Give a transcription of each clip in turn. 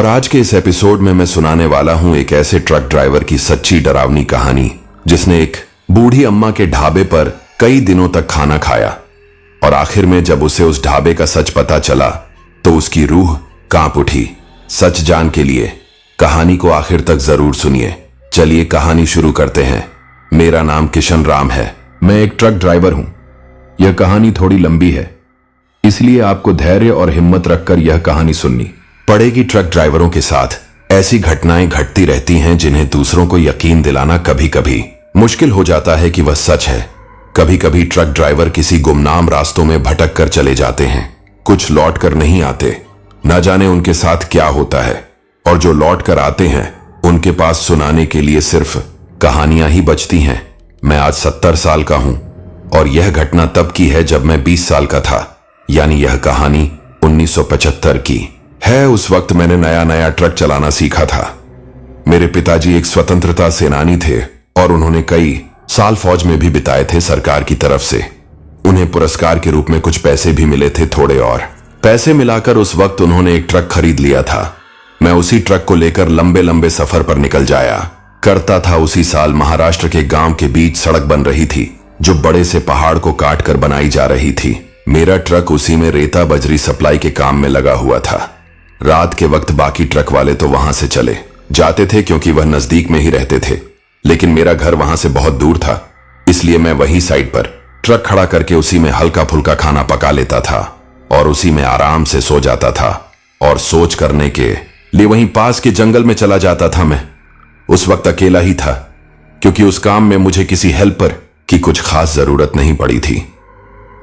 और आज के इस एपिसोड में मैं सुनाने वाला हूं एक ऐसे ट्रक ड्राइवर की सच्ची डरावनी कहानी जिसने एक बूढ़ी अम्मा के ढाबे पर कई दिनों तक खाना खाया और आखिर में जब उसे उस ढाबे का सच पता चला तो उसकी रूह कांप उठी। सच जान के लिए कहानी को आखिर तक जरूर सुनिए। चलिए कहानी शुरू करते हैं। मेरा नाम किशन राम है, मैं एक ट्रक ड्राइवर हूं। यह कहानी थोड़ी लंबी है, इसलिए आपको धैर्य और हिम्मत रखकर यह कहानी सुननी पड़ेगी। ट्रक ड्राइवरों के साथ ऐसी घटनाएं घटती रहती हैं जिन्हें दूसरों को यकीन दिलाना कभी कभी मुश्किल हो जाता है कि वह सच है। कभी कभी ट्रक ड्राइवर किसी गुमनाम रास्तों में भटक कर चले जाते हैं, कुछ लौट कर नहीं आते। न जाने उनके साथ क्या होता है, और जो लौट कर आते हैं उनके पास सुनाने के लिए सिर्फ कहानियां ही बचती हैं। मैं आज 70 साल का हूं और यह घटना तब की है जब मैं 20 साल का था, यानी यह कहानी 1975 की है। उस वक्त मैंने नया नया ट्रक चलाना सीखा था। मेरे पिताजी एक स्वतंत्रता सेनानी थे और उन्होंने कई साल फौज में भी बिताए थे सरकार की तरफ से। उन्हें पुरस्कार के रूप में कुछ पैसे भी मिले थे थोड़े, और पैसे मिलाकर उस वक्त उन्होंने एक ट्रक खरीद लिया था। मैं उसी ट्रक को लेकर लंबे लंबे सफर पर निकल जाया करता था। उसी साल महाराष्ट्र के गांव के बीच सड़क बन रही थी जो बड़े से पहाड़ को काट कर बनाई जा रही थी। मेरा ट्रक उसी में रेता बजरी सप्लाई के काम में लगा हुआ था। रात के वक्त बाकी ट्रक वाले तो वहां से चले जाते थे क्योंकि वह नजदीक में ही रहते थे, लेकिन मेरा घर वहां से बहुत दूर था, इसलिए मैं वही साइड पर ट्रक खड़ा करके उसी में हल्का फुल्का खाना पका लेता था और उसी में आराम से सो जाता था। और सोच करने के लिए वहीं पास के जंगल में चला जाता था। मैं उस वक्त अकेला ही था क्योंकि उस काम में मुझे किसी हेल्पर की कुछ खास जरूरत नहीं पड़ी थी।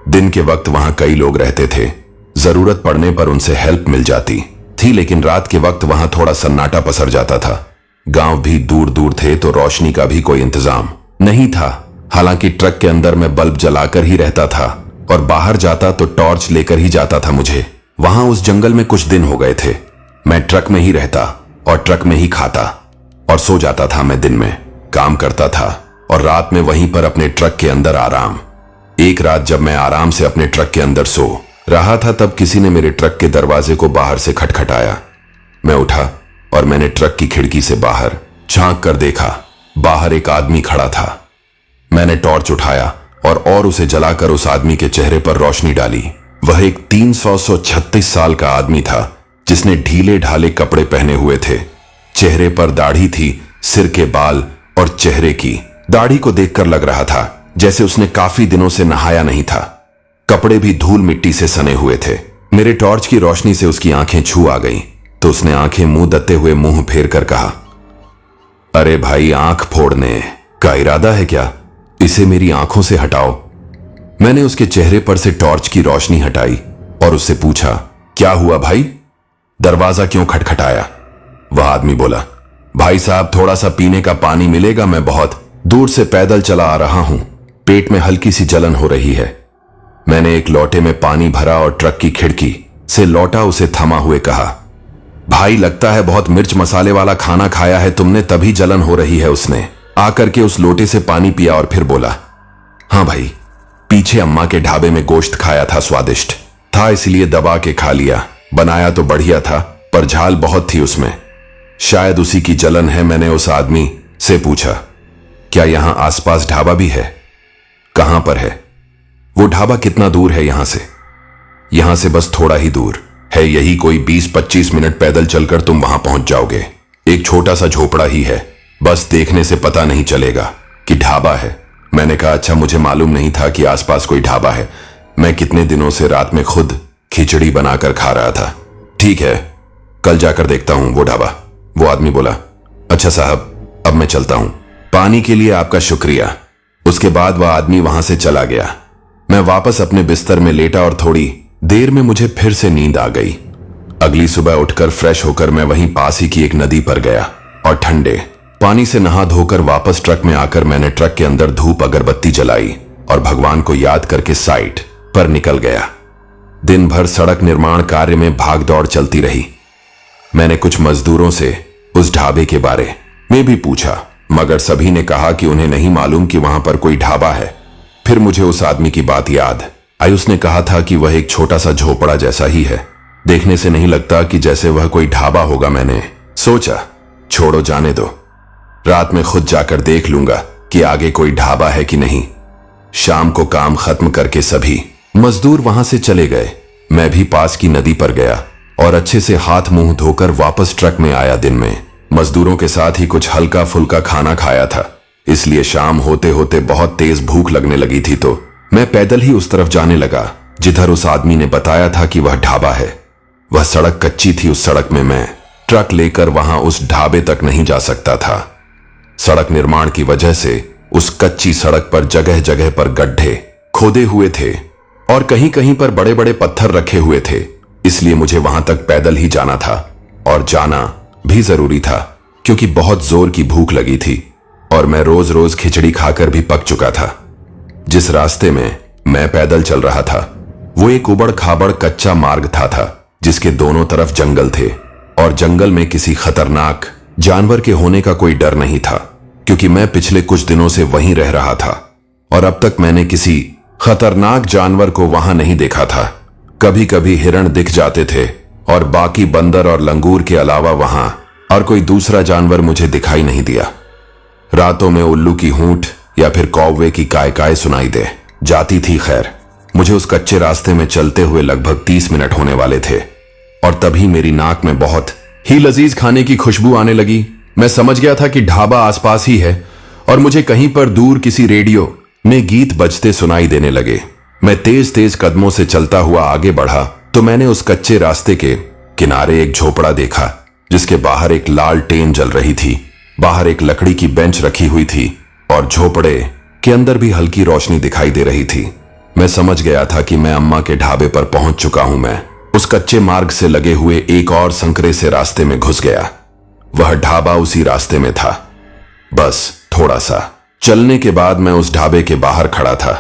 दिन के वक्त वहां कई लोग रहते थे, जरूरत पड़ने पर उनसे हेल्प मिल जाती थी, लेकिन रात के वक्त वहां थोड़ा सन्नाटा पसर जाता था। गांव भी दूर दूर थे तो रोशनी का भी कोई इंतजाम नहीं था। हालांकि ट्रक के अंदर मैं बल्ब जलाकर ही रहता था और बाहर जाता तो टॉर्च लेकर ही जाता था। मुझे वहां उस जंगल में कुछ दिन हो गए थे। मैं ट्रक में ही रहता और ट्रक में ही खाता और सो जाता था। मैं दिन में काम करता था और रात में वहीं पर अपने ट्रक के अंदर आराम। एक रात जब मैं आराम से अपने ट्रक के अंदर सो रहा था तब किसी ने मेरे ट्रक के दरवाजे को बाहर से खटखटाया। मैं उठा और मैंने ट्रक की खिड़की से बाहर झांक कर देखा। बाहर एक आदमी खड़ा था। मैंने टॉर्च उठाया और उसे जलाकर उस आदमी के चेहरे पर रोशनी डाली। वह एक 336 साल का आदमी था जिसने ढीले ढाले कपड़े पहने हुए थे। चेहरे पर दाढ़ी थी, सिर के बाल और चेहरे की दाढ़ी को देखकर लग रहा था जैसे उसने काफी दिनों से नहाया नहीं था। कपड़े भी धूल मिट्टी से सने हुए थे। मेरे टॉर्च की रोशनी से उसकी आंखें छू आ गईं, तो उसने आंखें मुंह दत्ते हुए मुंह फेर कर कहा, अरे भाई, आंख फोड़ने का इरादा है क्या? इसे मेरी आंखों से हटाओ। मैंने उसके चेहरे पर से टॉर्च की रोशनी हटाई और उससे पूछा, क्या हुआ भाई, दरवाजा क्यों खटखटाया? वह आदमी बोला, भाई साहब, थोड़ा सा पीने का पानी मिलेगा? मैं बहुत दूर से पैदल चला आ रहा हूं, पेट में हल्की सी जलन हो रही है। मैंने एक लोटे में पानी भरा और ट्रक की खिड़की से लौटा उसे थमा हुए कहा, भाई, लगता है बहुत मिर्च मसाले वाला खाना खाया है तुमने, तभी जलन हो रही है। उसने आकर के उस लोटे से पानी पिया और फिर बोला, हाँ भाई, पीछे अम्मा के ढाबे में गोश्त खाया था, स्वादिष्ट था, इसलिए दबा के खा लिया। बनाया तो बढ़िया था पर झाल बहुत थी उसमें, शायद उसी की जलन है। मैंने उस आदमी से पूछा, क्या यहां आसपास ढाबा भी है? कहां पर है? वो ढाबा कितना दूर है यहां से? यहां से बस थोड़ा ही दूर है, यही कोई 20-25 मिनट पैदल चलकर तुम वहां पहुंच जाओगे। एक छोटा सा झोपड़ा ही है, बस देखने से पता नहीं चलेगा कि ढाबा है। मैंने कहा, अच्छा, मुझे मालूम नहीं था कि आसपास कोई ढाबा है। मैं कितने दिनों से रात में खुद खिचड़ी बनाकर खा रहा था। ठीक है, कल जाकर देखता हूं वो ढाबा। वो आदमी बोला, अच्छा साहब, अब मैं चलता हूं, पानी के लिए आपका शुक्रिया। उसके बाद वह आदमी वहां से चला गया। मैं वापस अपने बिस्तर में लेटा और थोड़ी देर में मुझे फिर से नींद आ गई। अगली सुबह उठकर फ्रेश होकर मैं वहीं पास ही की एक नदी पर गया और ठंडे पानी से नहा धोकर वापस ट्रक में आकर मैंने ट्रक के अंदर धूप अगरबत्ती जलाई और भगवान को याद करके साइट पर निकल गया। दिन भर सड़क निर्माण कार्य में भाग दौड़ चलती रही। मैंने कुछ मजदूरों से उस ढाबे के बारे में भी पूछा, मगर सभी ने कहा कि उन्हें नहीं मालूम कि वहां पर कोई ढाबा है। फिर मुझे उस आदमी की बात याद आई। उसने कहा था कि वह एक छोटा सा झोपड़ा जैसा ही है देखने से नहीं लगता कि जैसे वह कोई ढाबा होगा। मैंने सोचा छोड़ो जाने दो, रात में खुद जाकर देख लूंगा कि आगे कोई ढाबा है कि नहीं। शाम को काम खत्म करके सभी मजदूर वहां से चले गए। मैं भी पास की नदी पर गया और अच्छे से हाथ मुंह धोकर वापस ट्रक में आया। दिन में मजदूरों के साथ ही कुछ हल्का फुल्का खाना खाया था, इसलिए शाम होते होते बहुत तेज भूख लगने लगी थी, तो मैं पैदल ही उस तरफ जाने लगा जिधर उस आदमी ने बताया था कि वह ढाबा है। वह सड़क कच्ची थी, उस सड़क में मैं ट्रक लेकर वहां उस ढाबे तक नहीं जा सकता था। सड़क निर्माण की वजह से उस कच्ची सड़क पर जगह जगह पर गड्ढे खोदे हुए थे और कहीं कहीं पर बड़े बड़े पत्थर रखे हुए थे, इसलिए मुझे वहां तक पैदल ही जाना था और जाना भी जरूरी था क्योंकि बहुत जोर की भूख लगी थी और मैं रोज रोज खिचड़ी खाकर भी पक चुका था। जिस रास्ते में मैं पैदल चल रहा था वो एक उबड़ खाबड़ कच्चा मार्ग था जिसके दोनों तरफ जंगल थे और जंगल में किसी खतरनाक जानवर के होने का कोई डर नहीं था क्योंकि मैं पिछले कुछ दिनों से वहीं रह रहा था और अब तक मैंने किसी खतरनाक जानवर को वहां नहीं देखा था। कभी कभी हिरण दिख जाते थे और बाकी बंदर और लंगूर के अलावा वहां और कोई दूसरा जानवर मुझे दिखाई नहीं दिया। रातों में उल्लू की हूंट या फिर कौवे की काय सुनाई दे जाती थी। खैर, मुझे उस कच्चे रास्ते में चलते हुए लगभग 30 मिनट होने वाले थे और तभी मेरी नाक में बहुत ही लजीज खाने की खुशबू आने लगी। मैं समझ गया था कि ढाबा आसपास ही है और मुझे कहीं पर दूर किसी रेडियो में गीत बजते सुनाई देने लगे। मैं तेज तेज कदमों से चलता हुआ आगे बढ़ा तो मैंने उस कच्चे रास्ते के किनारे एक झोपड़ा देखा जिसके बाहर एक लालटेन जल रही थी। बाहर एक लकड़ी की बेंच रखी हुई थी और झोपड़े के अंदर भी हल्की रोशनी दिखाई दे रही थी। मैं समझ गया था कि मैं अम्मा के ढाबे पर पहुंच चुका हूं। मैं उस कच्चे मार्ग से लगे हुए एक और संकरे से रास्ते में घुस गया। वह ढाबा उसी रास्ते में था। बस थोड़ा सा चलने के बाद मैं उस ढाबे के बाहर खड़ा था।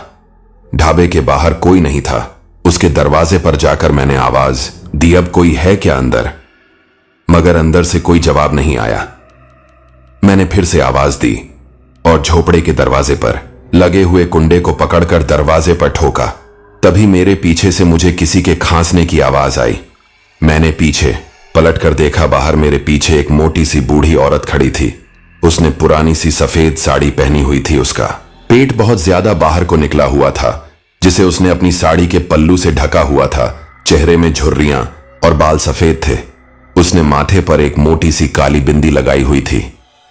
ढाबे के बाहर कोई नहीं था। उसके दरवाजे पर जाकर मैंने आवाज दी, अब कोई है क्या अंदर? मगर अंदर से कोई जवाब नहीं आया। मैंने फिर से आवाज दी और झोपड़े के दरवाजे पर लगे हुए कुंडे को पकड़कर दरवाजे पर ठोका। तभी मेरे पीछे से मुझे किसी के खांसने की आवाज आई। मैंने पीछे पलटकर देखा, बाहर मेरे पीछे एक मोटी सी बूढ़ी औरत खड़ी थी। उसने पुरानी सी सफेद साड़ी पहनी हुई थी। उसका पेट बहुत ज्यादा बाहर को निकला हुआ था जिसे उसने अपनी साड़ी के पल्लू से ढका हुआ था। चेहरे में झुर्रियां और बाल सफेद थे। उसने माथे पर एक मोटी सी काली बिंदी लगाई हुई थी।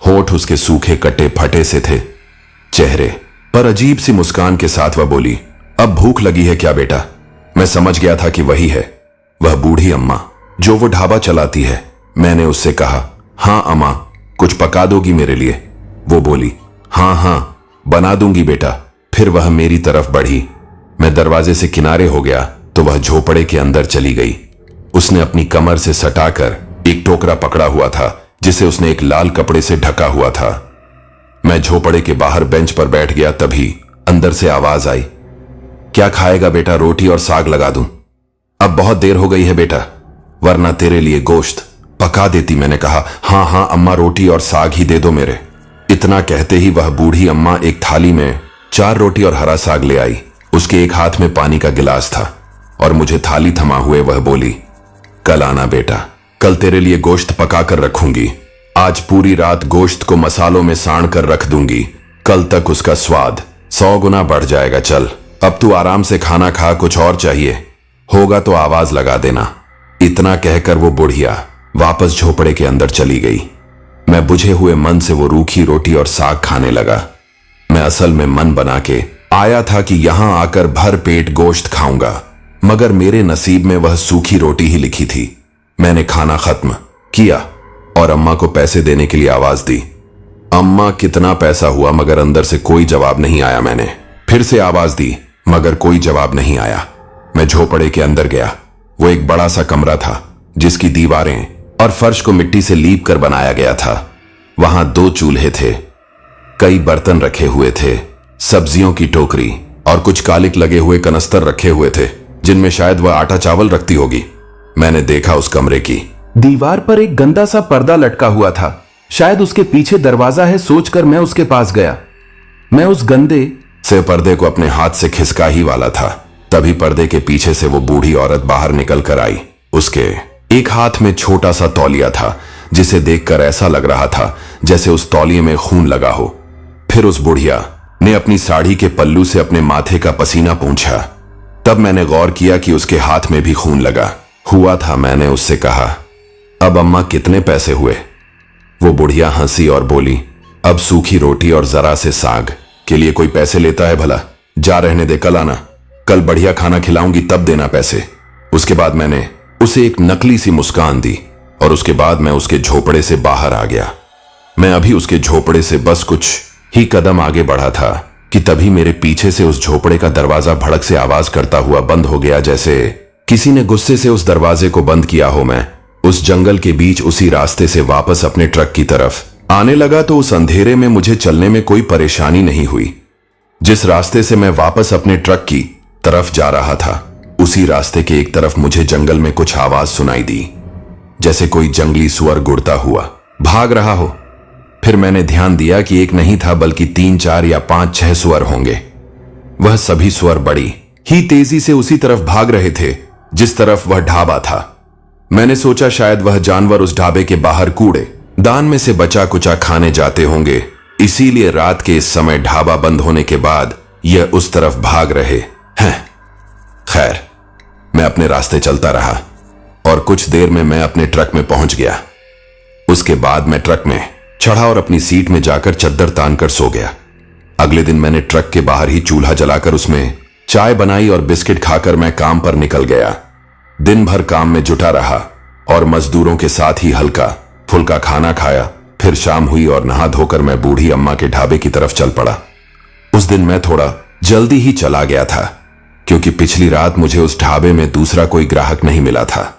होठ उसके सूखे कटे फटे से थे। चेहरे पर अजीब सी मुस्कान के साथ वह बोली, अब भूख लगी है क्या बेटा? मैं समझ गया था कि वही है, वह बूढ़ी अम्मा जो वो ढाबा चलाती है। मैंने उससे कहा, हाँ अम्मा, कुछ पका दोगी मेरे लिए? वो बोली, हाँ हाँ बना दूंगी बेटा। फिर वह मेरी तरफ बढ़ी। मैं दरवाजे से किनारे हो गया तो वह झोपड़े के अंदर चली गई। उसने अपनी कमर से सटाकर एक टोकरा पकड़ा हुआ था जिसे उसने एक लाल कपड़े से ढका हुआ था। मैं झोपड़े के बाहर बेंच पर बैठ गया। तभी अंदर से आवाज आई, क्या खाएगा बेटा? रोटी और साग लगा दूं? अब बहुत देर हो गई है बेटा, वरना तेरे लिए गोश्त पका देती। मैंने कहा, हाँ हाँ अम्मा, रोटी और साग ही दे दो मेरे। इतना कहते ही वह बूढ़ी अम्मा एक थाली में 4 रोटी और हरा साग ले आई। उसके एक हाथ में पानी का गिलास था और मुझे थाली थमा हुए वह बोली, कल आना बेटा, कल तेरे लिए गोश्त पका कर रखूंगी। आज पूरी रात गोश्त को मसालों में साड़ कर रख दूंगी। कल तक उसका स्वाद 100 गुना बढ़ जाएगा। चल अब तू आराम से खाना खा, कुछ और चाहिए होगा तो आवाज लगा देना। इतना कहकर वो बुढ़िया वापस झोपड़े के अंदर चली गई। मैं बुझे हुए मन से वो रूखी रोटी और साग खाने लगा। मैं असल में मन बना के आया था कि यहां आकर भर पेट गोश्त खाऊंगा, मगर मेरे नसीब में वह सूखी रोटी ही लिखी थी। मैंने खाना खत्म किया और अम्मा को पैसे देने के लिए आवाज दी। अम्मा कितना पैसा हुआ? मगर अंदर से कोई जवाब नहीं आया। मैंने फिर से आवाज दी मगर कोई जवाब नहीं आया। मैं झोपड़े के अंदर गया। वो एक बड़ा सा कमरा था जिसकी दीवारें और फर्श को मिट्टी से लीप कर बनाया गया था। वहां 2 चूल्हे थे, कई बर्तन रखे हुए थे, सब्जियों की टोकरी और कुछ कालिक लगे हुए कनस्तर रखे हुए थे जिनमें शायद वह आटा चावल रखती होगी। मैंने देखा उस कमरे की दीवार पर एक गंदा सा पर्दा लटका हुआ था। शायद उसके पीछे दरवाजा है, सोचकर मैं उसके पास गया। मैं उस गंदे से पर्दे को अपने हाथ से खिसका ही वाला था, तभी पर्दे के पीछे से वो बूढ़ी औरत बाहर निकल कर आई। उसके एक हाथ में छोटा सा तौलिया था, जिसे देखकर ऐसा लग रहा था जैसे उस तौलिए में खून लगा हो। फिर उस बुढ़िया ने अपनी साड़ी के पल्लू से अपने माथे का पसीना पोंछा। तब मैंने गौर किया कि उसके हाथ में भी खून लगा हुआ था। मैंने उससे कहा, अब अम्मा कितने पैसे हुए? वो बुढ़िया हंसी और बोली, अब सूखी रोटी और जरा से साग के लिए कोई पैसे लेता है भला? जा रहने दे, कल आना, कल बढ़िया खाना खिलाऊंगी तब देना पैसे। उसके बाद मैंने उसे एक नकली सी मुस्कान दी और उसके बाद मैं उसके झोपड़े से बाहर आ गया। मैं अभी उसके झोपड़े से बस कुछ ही कदम आगे बढ़ा था कि तभी मेरे पीछे से उस झोपड़े का दरवाजा भड़क से आवाज करता हुआ बंद हो गया, जैसे किसी ने गुस्से से उस दरवाजे को बंद किया हो। मैं उस जंगल के बीच उसी रास्ते से वापस अपने ट्रक की तरफ आने लगा तो उस अंधेरे में मुझे चलने में कोई परेशानी नहीं हुई। जिस रास्ते से मैं वापस अपने ट्रक की तरफ जा रहा था, उसी रास्ते के एक तरफ मुझे जंगल में कुछ आवाज सुनाई दी, जैसे कोई जंगली सुअर गुड़ता हुआ भाग रहा हो। फिर मैंने ध्यान दिया कि एक नहीं था बल्कि 3, 4 या 5, 6 सुअर होंगे। वह सभी सुअर बड़ी ही तेजी से उसी तरफ भाग रहे थे जिस तरफ वह ढाबा था। मैंने सोचा शायद वह जानवर उस ढाबे के बाहर कूड़े दान में से बचा कुचा खाने जाते होंगे, इसीलिए रात के इस समय ढाबा बंद होने के बाद यह उस तरफ भाग रहे हैं। खैर, मैं अपने रास्ते चलता रहा और कुछ देर में मैं अपने ट्रक में पहुंच गया। उसके बाद मैं ट्रक में चढ़ा और अपनी सीट में जाकर चद्दर तानकर सो गया। अगले दिन मैंने ट्रक के बाहर ही चूल्हा जलाकर उसमें चाय बनाई और बिस्किट खाकर मैं काम पर निकल गया। दिन भर काम में जुटा रहा और मजदूरों के साथ ही हल्का फुल्का खाना खाया। फिर शाम हुई और नहा धोकर मैं बूढ़ी अम्मा के ढाबे की तरफ चल पड़ा। उस दिन मैं थोड़ा जल्दी ही चला गया था क्योंकि पिछली रात मुझे उस ढाबे में दूसरा कोई ग्राहक नहीं मिला था।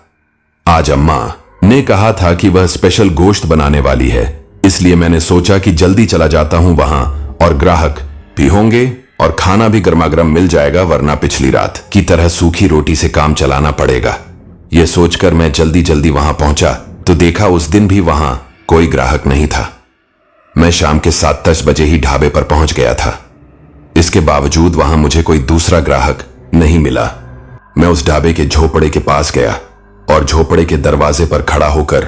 आज अम्मा ने कहा था कि वह स्पेशल गोश्त बनाने वाली है, इसलिए मैंने सोचा कि जल्दी चला जाता हूं वहां और ग्राहक भी होंगे और खाना भी गर्मागर्म मिल जाएगा, वरना पिछली रात की तरह सूखी रोटी से काम चलाना पड़ेगा। यह सोचकर मैं जल्दी जल्दी वहां पहुंचा तो देखा उस दिन भी वहां कोई ग्राहक नहीं था। मैं शाम के 7-10 बजे ही ढाबे पर पहुंच गया था। इसके बावजूद वहां मुझे कोई दूसरा ग्राहक नहीं मिला। मैं उस ढाबे के झोपड़े के पास गया और झोपड़े के दरवाजे पर खड़ा होकर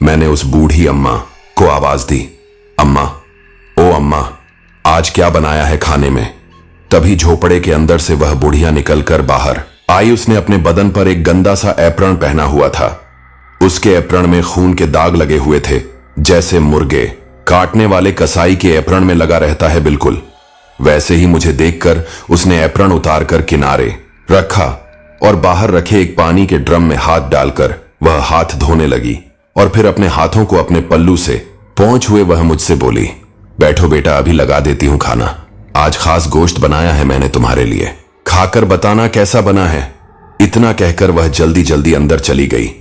मैंने उस बूढ़ी अम्मा को आवाज दी, अम्मा, ओ अम्मा, आज क्या बनाया है खाने में? तभी झोपड़े के अंदर से वह बुढ़िया निकलकर बाहर आई। उसने अपने बदन पर एक गंदा सा एप्रण पहना हुआ था। उसके एप्रण में खून के दाग लगे हुए थे, जैसे मुर्गे काटने वाले कसाई के एप्रण में लगा रहता है, बिल्कुल वैसे ही मुझे देखकर उसने एप्रण उतारकर किनारे रखा और बाहर रखे एक पानी के ड्रम में हाथ डालकर वह हाथ धोने लगी और फिर अपने हाथों को अपने पल्लू से पोंछ हुए वह मुझसे बोली, बैठो बेटा, अभी लगा देती हूं खाना। आज खास गोश्त बनाया है मैंने तुम्हारे लिए, खाकर बताना कैसा बना है। इतना कहकर वह जल्दी जल्दी अंदर चली गई।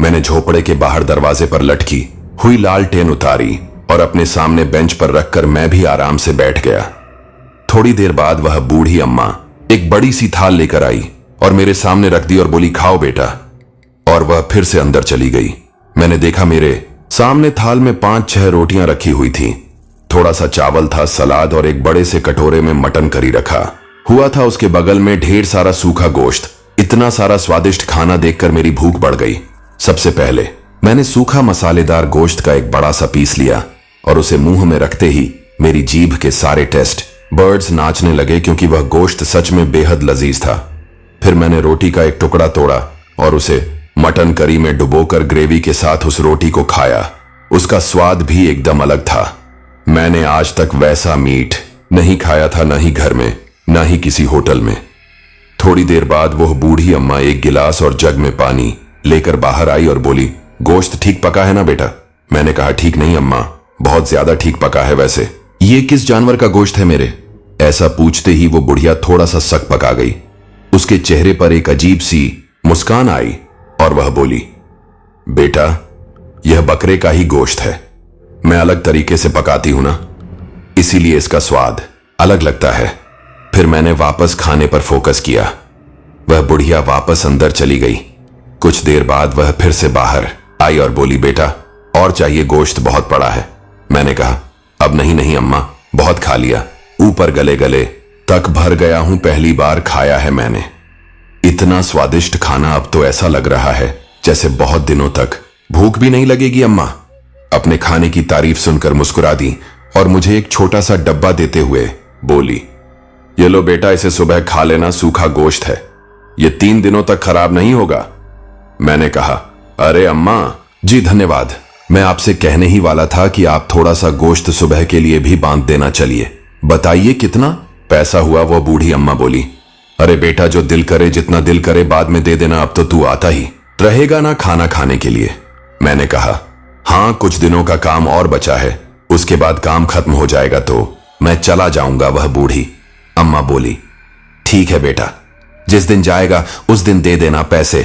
मैंने झोपड़े के बाहर दरवाजे पर लटकी हुई लालटेन उतारी और अपने सामने बेंच पर रखकर मैं भी आराम से बैठ गया। थोड़ी देर बाद वह बूढ़ी अम्मा एक बड़ी सी थाल लेकर आई और मेरे सामने रख दी और बोली, खाओ बेटा, और वह फिर से अंदर चली गई। मैंने देखा मेरे सामने थाल में 5-6 रोटियां रखी हुई थीं। थोड़ा सा चावल था, सलाद और एक बड़े से कटोरे में मटन करी रखा हुआ था। उसके बगल में ढेर सारा सूखा गोश्त। इतना सारा स्वादिष्ट खाना देखकर मेरी भूख बढ़ गई। सबसे पहले मैंने सूखा मसालेदार गोश्त का एक बड़ा सा पीस लिया और उसे मुंह में रखते ही मेरी जीभ के सारे टेस्ट बर्ड्स नाचने लगे, क्योंकि वह गोश्त सच में बेहद लजीज था। फिर मैंने रोटी का एक टुकड़ा तोड़ा और उसे मटन करी में डुबोकर ग्रेवी के साथ उस रोटी को खाया। उसका स्वाद भी एकदम अलग था। मैंने आज तक वैसा मीट नहीं खाया था, न ही घर में न ही किसी होटल में। थोड़ी देर बाद वह बूढ़ी अम्मा एक गिलास और जग में पानी लेकर बाहर आई और बोली, गोश्त ठीक पका है ना बेटा? मैंने कहा, ठीक नहीं अम्मा, बहुत ज्यादा ठीक पका है। वैसे ये किस जानवर का गोश्त है मेरे? ऐसा पूछते ही वो बुढ़िया थोड़ा सा सक पका गई। उसके चेहरे पर एक अजीब सी मुस्कान आई और वह बोली, बेटा, यह बकरे का ही गोश्त है। मैं अलग तरीके से पकाती हूं ना, इसीलिए इसका स्वाद अलग लगता है। फिर मैंने वापस खाने पर फोकस किया। वह बुढ़िया वापस अंदर चली गई। कुछ देर बाद वह फिर से बाहर आई और बोली, बेटा, और चाहिए? गोश्त बहुत पड़ा है। मैंने कहा, अब नहीं नहीं अम्मा, बहुत खा लिया, ऊपर गले गले तक भर गया हूं, पहली बार खाया है मैंने, इतना स्वादिष्ट खाना अब तो ऐसा लग रहा है जैसे बहुत दिनों तक भूख भी नहीं लगेगी। अम्मा अपने खाने की तारीफ सुनकर मुस्कुरा दी और मुझे एक छोटा सा डब्बा देते हुए बोली, ये लो बेटा, इसे सुबह खा लेना, सूखा गोश्त है, ये 3 दिनों तक खराब नहीं होगा। मैंने कहा, अरे अम्मा जी धन्यवाद, मैं आपसे कहने ही वाला था कि आप थोड़ा सा गोश्त सुबह के लिए भी बांध देना। चलिए बताइए कितना पैसा हुआ। वो बूढ़ी अम्मा बोली, अरे बेटा, जो दिल करे, जितना दिल करे बाद में दे देना, अब तो तू आता ही रहेगा ना खाना खाने के लिए। मैंने कहा, हाँ कुछ दिनों का काम और बचा है, उसके बाद काम खत्म हो जाएगा तो मैं चला जाऊंगा। वह बूढ़ी अम्मा बोली, ठीक है बेटा, जिस दिन जाएगा उस दिन दे देना पैसे,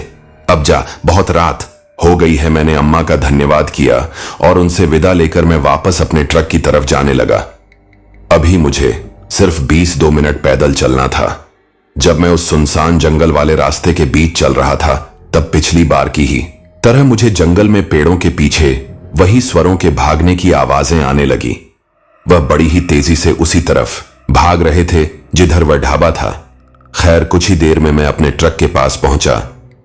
अब जा, बहुत रात हो गई है। मैंने अम्मा का धन्यवाद किया और उनसे विदा लेकर मैं वापस अपने ट्रक की तरफ जाने लगा। अभी मुझे सिर्फ 20-2 मिनट पैदल चलना था। जब मैं उस सुनसान जंगल वाले रास्ते के बीच चल रहा था, तब पिछली बार की ही तरह मुझे जंगल में पेड़ों के पीछे वही स्वरों के भागने की आवाजें आने लगी। वह बड़ी ही तेजी से उसी तरफ भाग रहे थे जिधर वह ढाबा था। खैर, कुछ ही देर में मैं अपने ट्रक के पास पहुंचा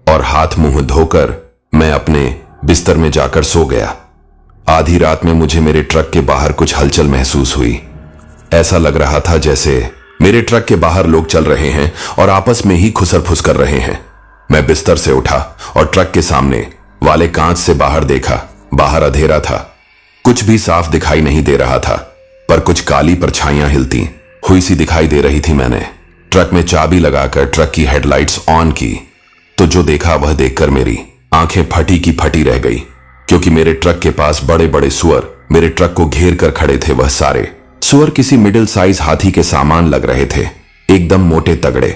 और हाथ मुंह धोकर मैं अपने बिस्तर में जाकर सो गया। आधी रात में मुझे मेरे ट्रक के बाहर कुछ हलचल महसूस हुई। ऐसा लग रहा था जैसे मेरे ट्रक के बाहर लोग चल रहे हैं और आपस में ही खुसर फुस कर रहे हैं। मैं बिस्तर से उठा और ट्रक के सामने वाले कांच से बाहर देखा। बाहर अंधेरा था, कुछ भी साफ दिखाई नहीं दे रहा था, पर कुछ काली परछाइयां हिलती हुई सी दिखाई दे रही थी। मैंने ट्रक में चाबी लगाकर ट्रक की हेडलाइट्स ऑन की तो जो देखा वह देखकर मेरी आंखें फटी की फटी रह गई, क्योंकि मेरे ट्रक के पास बड़े बड़े सुअर मेरे ट्रक को घेर कर खड़े थे। वह सारे सुअर किसी मिडिल साइज हाथी के सामान लग रहे थे, एकदम मोटे तगड़े,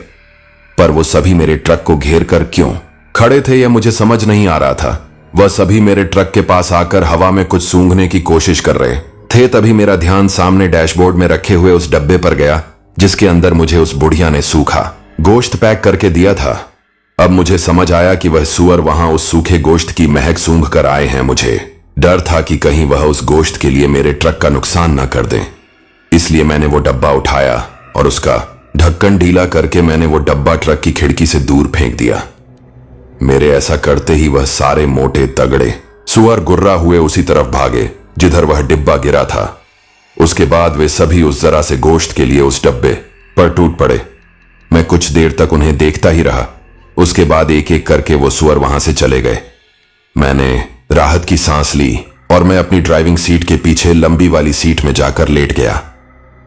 पर वो सभी मेरे ट्रक को घेर कर क्यों खड़े थे यह मुझे समझ नहीं आ रहा था। वह सभी मेरे ट्रक के पास आकर हवा में कुछ सूंघने की कोशिश कर रहे थे। तभी मेरा ध्यान सामने डैशबोर्ड में रखे हुए उस डब्बे पर गया जिसके अंदर मुझे उस बुढ़िया ने सूखा गोश्त पैक करके दिया था। अब मुझे समझ आया कि वह सुअर वहां उस सूखे गोश्त की महक सूंघ कर आए हैं। मुझे डर था कि कहीं वह उस गोश्त के लिए मेरे ट्रक का नुकसान न कर दें, इसलिए मैंने वो डब्बा उठाया और उसका ढक्कन ढीला करके मैंने वो डब्बा ट्रक की खिड़की से दूर फेंक दिया। मेरे ऐसा करते ही वह सारे मोटे तगड़े सुअर गुर्रा हुए उसी तरफ भागे जिधर वह डिब्बा गिरा था। उसके बाद वे सभी उस जरा से गोश्त के लिए उस डब्बे पर टूट पड़े। मैं कुछ देर तक उन्हें देखता ही रहा। उसके बाद एक एक करके वो सुअर वहां से चले गए। मैंने राहत की सांस ली और मैं अपनी ड्राइविंग सीट के पीछे लंबी वाली सीट में जाकर लेट गया।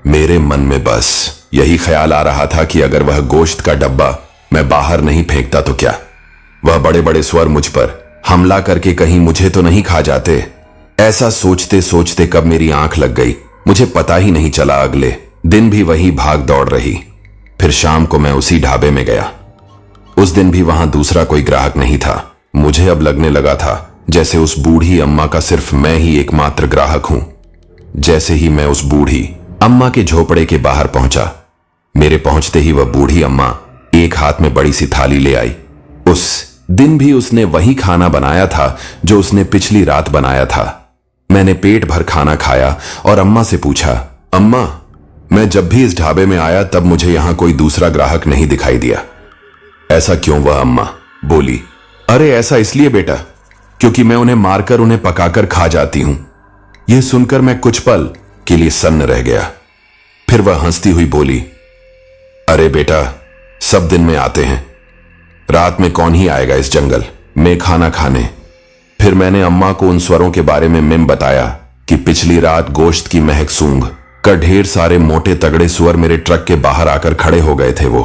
मेरे मन में बस यही ख्याल आ रहा था कि अगर वह गोश्त का डब्बा मैं बाहर नहीं फेंकता तो क्या वह बड़े बड़े स्वर मुझ पर हमला करके कहीं मुझे तो नहीं खा जाते। ऐसा सोचते सोचते कब मेरी आंख लग गई मुझे पता ही नहीं चला। अगले दिन भी वही भाग दौड़ रही। फिर शाम को मैं उसी ढाबे में गया। उस दिन भी वहां दूसरा कोई ग्राहक नहीं था। मुझे अब लगने लगा था जैसे उस बूढ़ी अम्मा का सिर्फ मैं ही एकमात्र ग्राहक हूं। जैसे ही मैं उस बूढ़ी अम्मा के झोपड़े के बाहर पहुंचा, मेरे पहुंचते ही वह बूढ़ी अम्मा एक हाथ में बड़ी सी थाली ले आई। उस दिन भी उसने वही खाना बनाया था जो उसने पिछली रात बनाया था। मैंने पेट भर खाना खाया और अम्मा से पूछा, अम्मा, मैं जब भी इस ढाबे में आया तब मुझे यहां कोई दूसरा ग्राहक नहीं दिखाई दिया। ऐसा क्यों? वह अम्मा बोली, अरे ऐसा इसलिए बेटा क्योंकि मैं उन्हें मारकर उन्हें पकाकर खा जाती हूं। यह सुनकर मैं कुछ पल के लिए सन्न रह गया। फिर वह हंसती हुई बोली, अरे बेटा, सब दिन में आते हैं, रात में कौन ही आएगा इस जंगल में खाना खाने। फिर मैंने अम्मा को उन स्वरों के बारे में मिम बताया कि पिछली रात गोश्त की महक सूंघ कर ढेर सारे मोटे तगड़े सुअर मेरे ट्रक के बाहर आकर खड़े हो गए थे। वो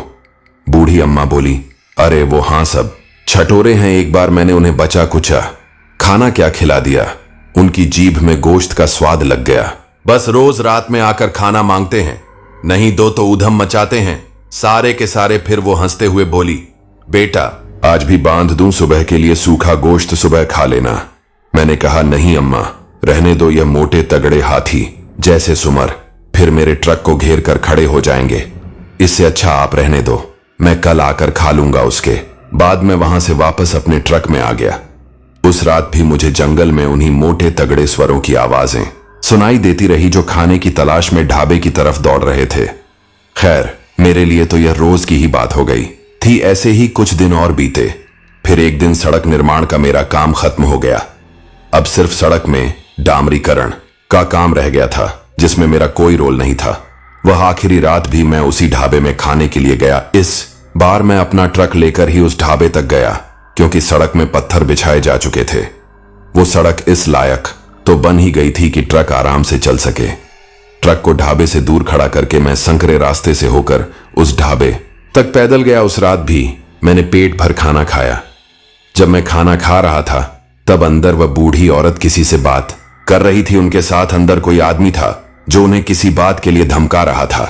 बूढ़ी अम्मा बोली, अरे वो हाँ, सब छटोरे हैं, एक बार मैंने उन्हें बचा कुचा खाना क्या खिला दिया, उनकी जीभ में गोश्त का स्वाद लग गया। बस रोज रात में आकर खाना मांगते हैं, नहीं दो तो उधम मचाते हैं सारे के सारे। फिर वो हंसते हुए बोली, बेटा, आज भी बांध दूं सुबह के लिए सूखा गोश्त, सुबह खा लेना। मैंने कहा, नहीं अम्मा, रहने दो, यह मोटे तगड़े हाथी जैसे सुअर फिर मेरे ट्रक को घेर कर खड़े हो जाएंगे। इससे अच्छा आप रहने दो, मैं कल आकर खा लूंगा। उसके बाद मैं वहां से वापस अपने ट्रक में आ गया। उस रात भी मुझे जंगल में उन्हीं मोटे तगड़े स्वरों की आवाजें सुनाई देती रही जो खाने की तलाश में ढाबे की तरफ दौड़ रहे थे। खैर, मेरे लिए तो यह रोज की ही बात हो गई। थी। ऐसे ही कुछ दिन और बीते। फिर एक दिन सड़क निर्माण का मेरा काम खत्म हो गया। अब सिर्फ सड़क में डामरीकरण का काम रह गया था, जिसमें मेरा कोई रोल नहीं था। वह आखिरी रात भी मैं उसी ढाबे में खाने के लिए गया। इस बार मैं अपना ट्रक लेकर ही उस ढाबे तक गया, क्योंकि सड़क में पत्थर बिछाए जा चुके थे। वो सड़क इस लायक तो बन ही गई थी कि ट्रक आराम से चल सके। ट्रक को ढाबे से दूर खड़ा करके मैं संकरे रास्ते से होकर उस ढाबे तक पैदल गया। उस रात भी मैंने पेट भर खाना खाया। जब मैं खाना खा रहा था, तब अंदर वह बूढ़ी औरत किसी से बात कर रही थी। उनके साथ अंदर कोई आदमी था जो उन्हें किसी बात के लिए धमका रहा था।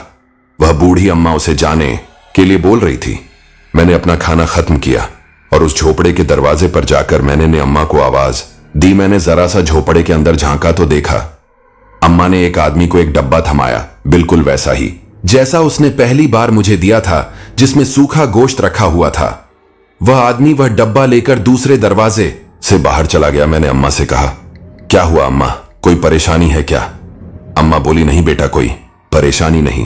वह बूढ़ी अम्मा उसे जाने के लिए बोल रही थी। मैंने अपना खाना खत्म किया और उस झोपड़े के दरवाजे पर जाकर मैंने अम्मा को आवाज दी। मैंने जरा सा झोपड़े के अंदर झांका तो देखा अम्मा ने एक आदमी को एक डब्बा थमाया, बिल्कुल वैसा ही जैसा उसने पहली बार मुझे दिया था, जिसमें सूखा गोश्त रखा हुआ था। वह आदमी वह डब्बा लेकर दूसरे दरवाजे से बाहर चला गया। मैंने अम्मा से कहा, क्या हुआ अम्मा, कोई परेशानी है क्या? अम्मा बोली, नहीं बेटा, कोई परेशानी नहीं।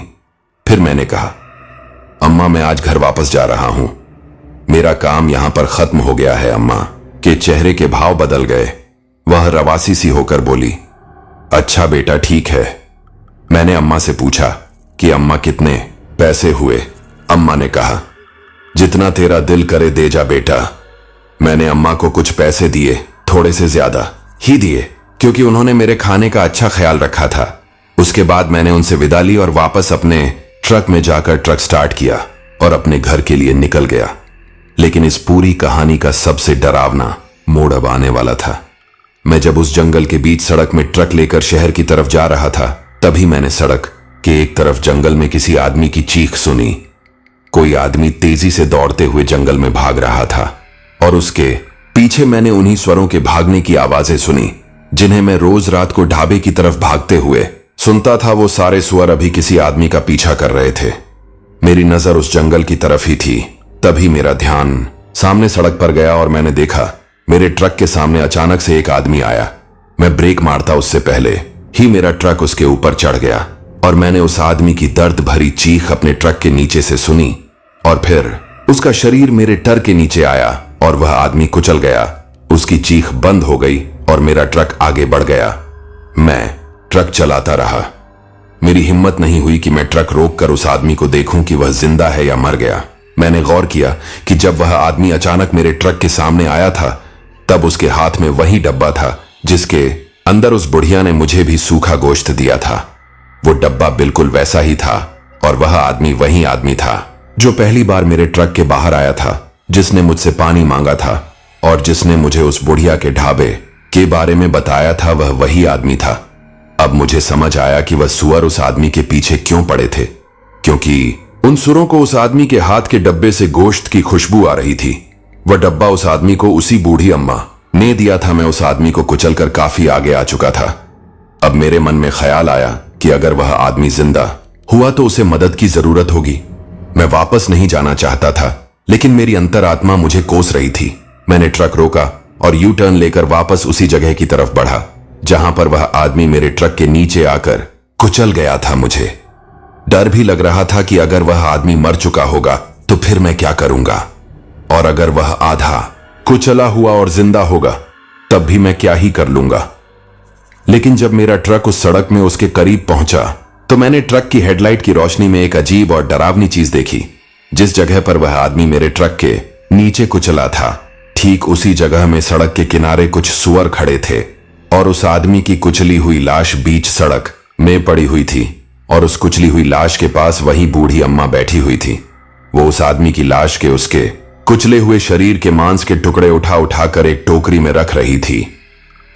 फिर मैंने कहा, अम्मा मैं आज घर वापस जा रहा हूं, मेरा काम यहां पर खत्म हो गया है। अम्मा के चेहरे के भाव बदल गए। वह रवासी सी होकर बोली, अच्छा बेटा ठीक है। मैंने अम्मा से पूछा कि अम्मा कितने पैसे हुए? अम्मा ने कहा, जितना तेरा दिल करे दे जा बेटा। मैंने अम्मा को कुछ पैसे दिए, थोड़े से ज्यादा ही दिए, क्योंकि उन्होंने मेरे खाने का अच्छा ख्याल रखा था। उसके बाद मैंने उनसे विदा ली और वापस अपने ट्रक में जाकर ट्रक स्टार्ट किया और अपने घर के लिए निकल गया। लेकिन इस पूरी कहानी का सबसे डरावना मोड़ अब आने वाला था। मैं जब उस जंगल के बीच सड़क में ट्रक लेकर शहर की तरफ जा रहा था, तभी मैंने सड़क के एक तरफ जंगल में किसी आदमी की चीख सुनी। कोई आदमी तेजी से दौड़ते हुए जंगल में भाग रहा था और उसके पीछे मैंने उन्हीं स्वरों के भागने की आवाजें सुनी, जिन्हें मैं रोज रात को ढाबे की तरफ भागते हुए सुनता था। वो सारे स्वर अभी किसी आदमी का पीछा कर रहे थे। मेरी नजर उस जंगल की तरफ ही थी। तभी मेरा ध्यान सामने सड़क पर गया और मैंने देखा मेरे ट्रक के सामने अचानक से एक आदमी आया। मैं ब्रेक मारता उससे पहले ही मेरा ट्रक उसके ऊपर चढ़ गया और मैंने उस आदमी की दर्द भरी चीख अपने ट्रक के नीचे से सुनी और फिर उसका शरीर मेरे टर के नीचे आया और वह आदमी कुचल गया। उसकी चीख बंद हो गई और मेरा ट्रक आगे बढ़ गया। मैं ट्रक चलाता रहा। मेरी हिम्मत नहीं हुई कि मैं ट्रक रोककर उस आदमी को देखूं कि वह जिंदा है या मर गया। मैंने गौर किया कि जब वह आदमी अचानक मेरे ट्रक के सामने आया था, तब उसके हाथ में वही डब्बा था जिसके अंदर उस बुढ़िया ने मुझे भी सूखा गोश्त दिया था। वो डब्बा बिल्कुल वैसा ही था और वह आदमी वही आदमी था जो पहली बार मेरे ट्रक के बाहर आया था, जिसने मुझसे पानी मांगा था और जिसने मुझे उस बुढ़िया के ढाबे के बारे में बताया था। वह वही आदमी था। अब मुझे समझ आया कि वह सुअर उस आदमी के पीछे क्यों पड़े थे, क्योंकि उन सुअरों को उस आदमी के हाथ के डब्बे से गोश्त की खुशबू आ रही थी। वह डब्बा उस आदमी को उसी बूढ़ी अम्मा ने दिया था। मैं उस आदमी को कुचलकर काफी आगे आ चुका था। अब मेरे मन में ख्याल आया कि अगर वह आदमी जिंदा हुआ तो उसे मदद की जरूरत होगी। मैं वापस नहीं जाना चाहता था, लेकिन मेरी अंतरात्मा मुझे कोस रही थी। मैंने ट्रक रोका और यू टर्न लेकर वापस उसी जगह की तरफ बढ़ा जहां पर वह आदमी मेरे ट्रक के नीचे आकर कुचल गया था। मुझे डर भी लग रहा था कि अगर वह आदमी मर चुका होगा तो फिर मैं क्या करूंगा, और अगर वह आधा कुचला हुआ और जिंदा होगा तब भी मैं क्या ही कर लूंगा। लेकिन जब मेरा ट्रक उस सड़क में उसके करीब पहुंचा तो मैंने ट्रक की हेडलाइट की रोशनी में एक अजीब और डरावनी चीज देखी। जिस जगह पर वह आदमी मेरे ट्रक के नीचे कुचला था, ठीक उसी जगह में सड़क के किनारे कुछ सुअर खड़े थे और उस आदमी की कुचली हुई लाश बीच सड़क में पड़ी हुई थी और उस कुचली हुई लाश के पास वही बूढ़ी अम्मा बैठी हुई थी। वो उस आदमी की लाश के उसके कुचले हुए शरीर के मांस के टुकड़े उठा उठाकर एक टोकरी में रख रही थी।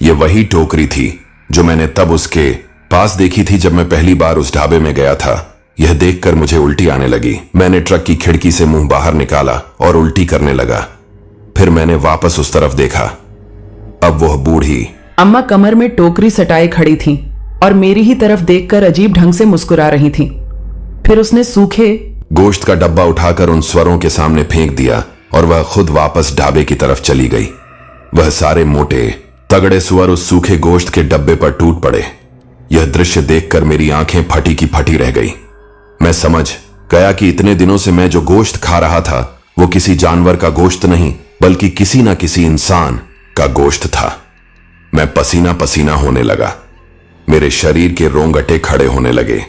ये वही टोकरी थी जो मैंने तब उसके पास देखी थी जब मैं पहली बार उस ढाबे में गया था। यह देखकर मुझे उल्टी आने लगी। मैंने ट्रक की खिड़की से मुंह बाहर निकाला और उल्टी करने लगा। फिर मैंने वापस उस तरफ देखा। अब वह बूढ़ी अम्मा कमर में टोकरी सटाए खड़ी थी और मेरी ही तरफ देखकर अजीब ढंग से मुस्कुरा रही थी। फिर उसने सूखे गोश्त का डब्बा उठाकर उन स्वरों के सामने फेंक दिया और वह खुद वापस ढाबे की तरफ चली गई। वह सारे मोटे तगड़े सुअर उस सूखे गोश्त के डब्बे पर टूट पड़े। यह दृश्य देखकर मेरी आंखें फटी की फटी रह गई। मैं समझ गया कि इतने दिनों से मैं जो गोश्त खा रहा था वो किसी जानवर का गोश्त नहीं बल्कि किसी ना किसी इंसान का गोश्त था। मैं पसीना पसीना होने लगा, मेरे शरीर के रोंगटे खड़े होने लगे।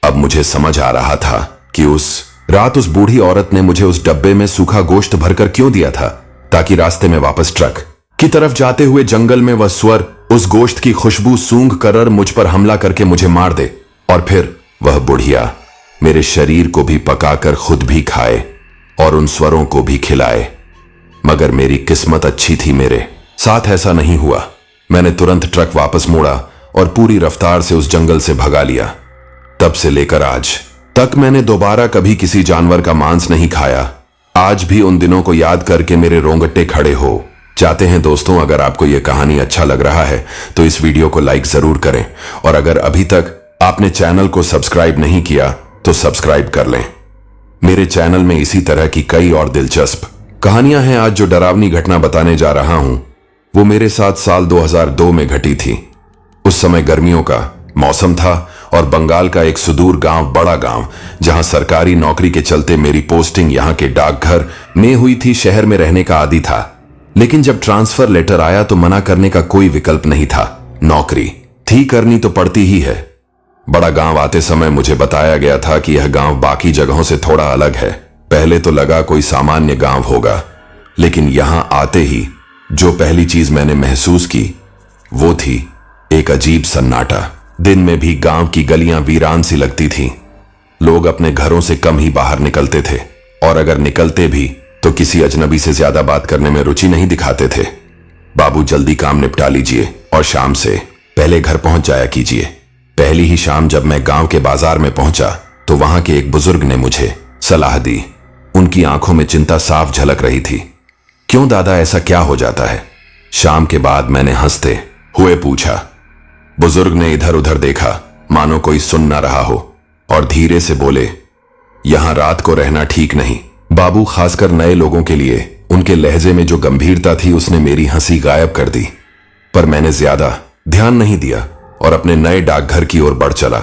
अब मुझे समझ आ रहा था कि उस रात उस बूढ़ी औरत ने मुझे उस डब्बे में सूखा गोश्त भरकर क्यों दिया था, ताकि रास्ते में वापस ट्रक की तरफ जाते हुए जंगल में वह स्वर उस गोश्त की खुशबू सूंघ कर मुझ पर हमला करके मुझे मार दे, और फिर वह बुढ़िया मेरे शरीर को भी पकाकर खुद भी खाए और उन स्वरों को भी खिलाए। मगर मेरी किस्मत अच्छी थी, मेरे साथ ऐसा नहीं हुआ। मैंने तुरंत ट्रक वापस मोड़ा और पूरी रफ्तार से उस जंगल से भगा लिया। तब से लेकर आज तक मैंने दोबारा कभी किसी जानवर का मांस नहीं खाया। आज भी उन दिनों को याद करके मेरे रोंगटे खड़े हो जाते हैं। दोस्तों, अगर आपको यह कहानी अच्छा लग रहा है तो इस वीडियो को लाइक जरूर करें, और अगर अभी तक आपने चैनल को सब्सक्राइब नहीं किया तो सब्सक्राइब कर लें। मेरे चैनल में इसी तरह की कई और दिलचस्प कहानियां हैं। आज जो डरावनी घटना बताने जा रहा हूं वो मेरे साथ साल 2002 में घटी थी। उस समय गर्मियों का मौसम था और बंगाल का एक सुदूर गांव, बड़ा गांव, जहां सरकारी नौकरी के चलते मेरी पोस्टिंग यहां के डाकघर में हुई थी, शहर में रहने का आदी था। लेकिन जब ट्रांसफर लेटर आया तो मना करने का कोई विकल्प नहीं था। नौकरी थी, करनी तो पड़ती ही है। बड़ा गांव आते समय मुझे बताया गया था कि यह गांव बाकी जगहों से थोड़ा अलग है। पहले तो लगा कोई सामान्य गांव होगा, लेकिन यहां आते ही जो पहली चीज मैंने महसूस की वो थी एक अजीब सन्नाटा। दिन में भी गांव की गलियां वीरान सी लगती थीं। लोग अपने घरों से कम ही बाहर निकलते थे, और अगर निकलते भी तो किसी अजनबी से ज्यादा बात करने में रुचि नहीं दिखाते थे। बाबू, जल्दी काम निपटा लीजिए और शाम से पहले घर पहुंच जाया कीजिए। पहली ही शाम जब मैं गांव के बाजार में पहुंचा तो वहां के एक बुजुर्ग ने मुझे सलाह दी। उनकी आंखों में चिंता साफ झलक रही थी। क्यों दादा, ऐसा क्या हो जाता है? शाम के बाद मैंने हंसते हुए पूछा। बुजुर्ग ने इधर उधर देखा, मानो कोई सुन ना रहा हो, और धीरे से बोले, यहां रात को रहना ठीक नहीं। बाबू, खासकर नए लोगों के लिए। उनके लहजे में जो गंभीरता थी उसने मेरी हंसी गायब कर दी। पर मैंने ज्यादा ध्यान नहीं दिया और अपने नए डाकघर की ओर बढ़ चला।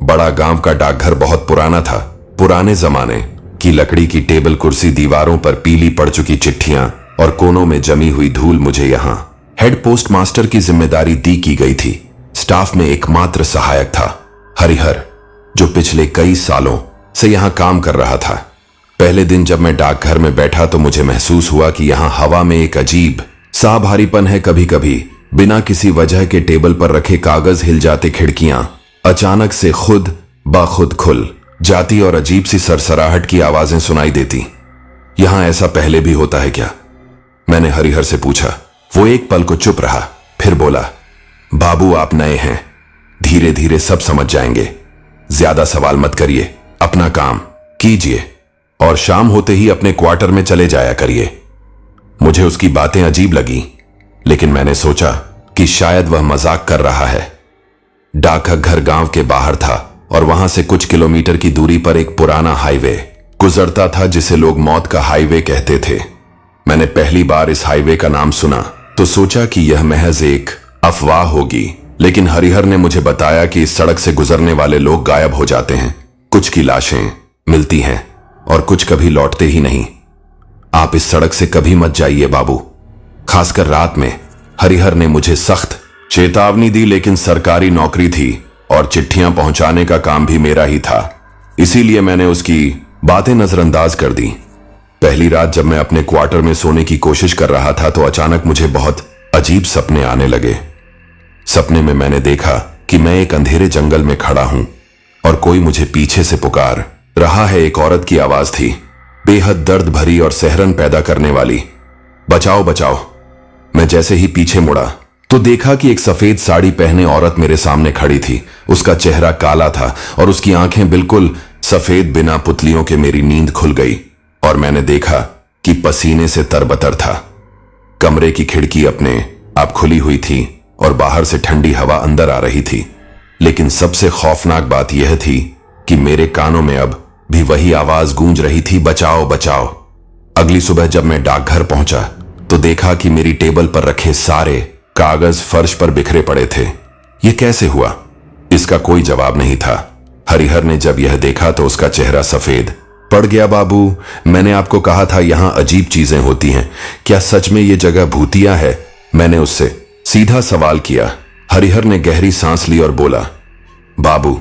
बड़ा गांव का डाकघर बहुत पुराना था। पुराने जमाने की लकड़ी की टेबल कुर्सी, दीवारों पर पीली पड़ चुकी चिट्ठियां और कोनों में जमी हुई धूल। मुझे यहां हेड पोस्ट मास्टर की जिम्मेदारी दी की गई थी। स्टाफ में एकमात्र सहायक था हरिहर, जो पिछले कई सालों से यहां काम कर रहा था। पहले दिन जब मैं डाकघर में बैठा तो मुझे महसूस हुआ कि यहां हवा में एक अजीब सा भारीपन है। कभी कभी बिना किसी वजह के टेबल पर रखे कागज हिल जाते, खिड़कियां अचानक से खुद ब खुद खुल जाती और अजीब सी सरसराहट की आवाजें सुनाई देती। यहां ऐसा पहले भी होता है क्या? मैंने हरिहर से पूछा। वो एक पल को चुप रहा, फिर बोला, बाबू, आप नए हैं, धीरे धीरे सब समझ जाएंगे। ज्यादा सवाल मत करिए, अपना काम कीजिए और शाम होते ही अपने क्वार्टर में चले जाया करिए। मुझे उसकी बातें अजीब लगी, लेकिन मैंने सोचा कि शायद वह मजाक कर रहा है। डाकघर गांव के बाहर था और वहां से कुछ किलोमीटर की दूरी पर एक पुराना हाईवे गुजरता था, जिसे लोग मौत का हाईवे कहते थे। मैंने पहली बार इस हाईवे का नाम सुना तो सोचा कि यह महज एक अफवाह होगी, लेकिन हरिहर ने मुझे बताया कि इस सड़क से गुजरने वाले लोग गायब हो जाते हैं। कुछ की लाशें मिलती हैं और कुछ कभी लौटते ही नहीं। आप इस सड़क से कभी मत जाइए बाबू, खासकर रात में। हरिहर ने मुझे सख्त चेतावनी दी, लेकिन सरकारी नौकरी थी और चिट्ठियां पहुंचाने का काम भी मेरा ही था, इसीलिए मैंने उसकी बातें नजरअंदाज कर दी। पहली रात जब मैं अपने क्वार्टर में सोने की कोशिश कर रहा था तो अचानक मुझे बहुत अजीब सपने आने लगे। सपने में मैंने देखा कि मैं एक अंधेरे जंगल में खड़ा हूं और कोई मुझे पीछे से पुकार रहा है। एक औरत की आवाज थी, बेहद दर्द भरी और सहरन पैदा करने वाली, बचाओ बचाओ। मैं जैसे ही पीछे मुड़ा तो देखा कि एक सफेद साड़ी पहने औरत मेरे सामने खड़ी थी। उसका चेहरा काला था और उसकी आंखें बिल्कुल सफेद, बिना पुतलियों के। मेरी नींद खुल गई और मैंने देखा कि पसीने से तरबतर था। कमरे की खिड़की अपने आप खुली हुई थी और बाहर से ठंडी हवा अंदर आ रही थी। लेकिन सबसे खौफनाक बात यह थी कि मेरे कानों में अब भी वही आवाज गूंज रही थी, बचाओ बचाओ। अगली सुबह जब मैं डाकघर पहुंचा तो देखा कि मेरी टेबल पर रखे सारे कागज फर्श पर बिखरे पड़े थे। यह कैसे हुआ? इसका कोई जवाब नहीं था। हरिहर ने जब यह देखा तो उसका चेहरा सफेद पड़ गया बाबू, मैंने आपको कहा था यहां अजीब चीजें होती हैं। क्या सच में ये जगह भूतिया है? मैंने उससे सीधा सवाल किया। हरिहर ने गहरी सांस ली और बोला, बाबू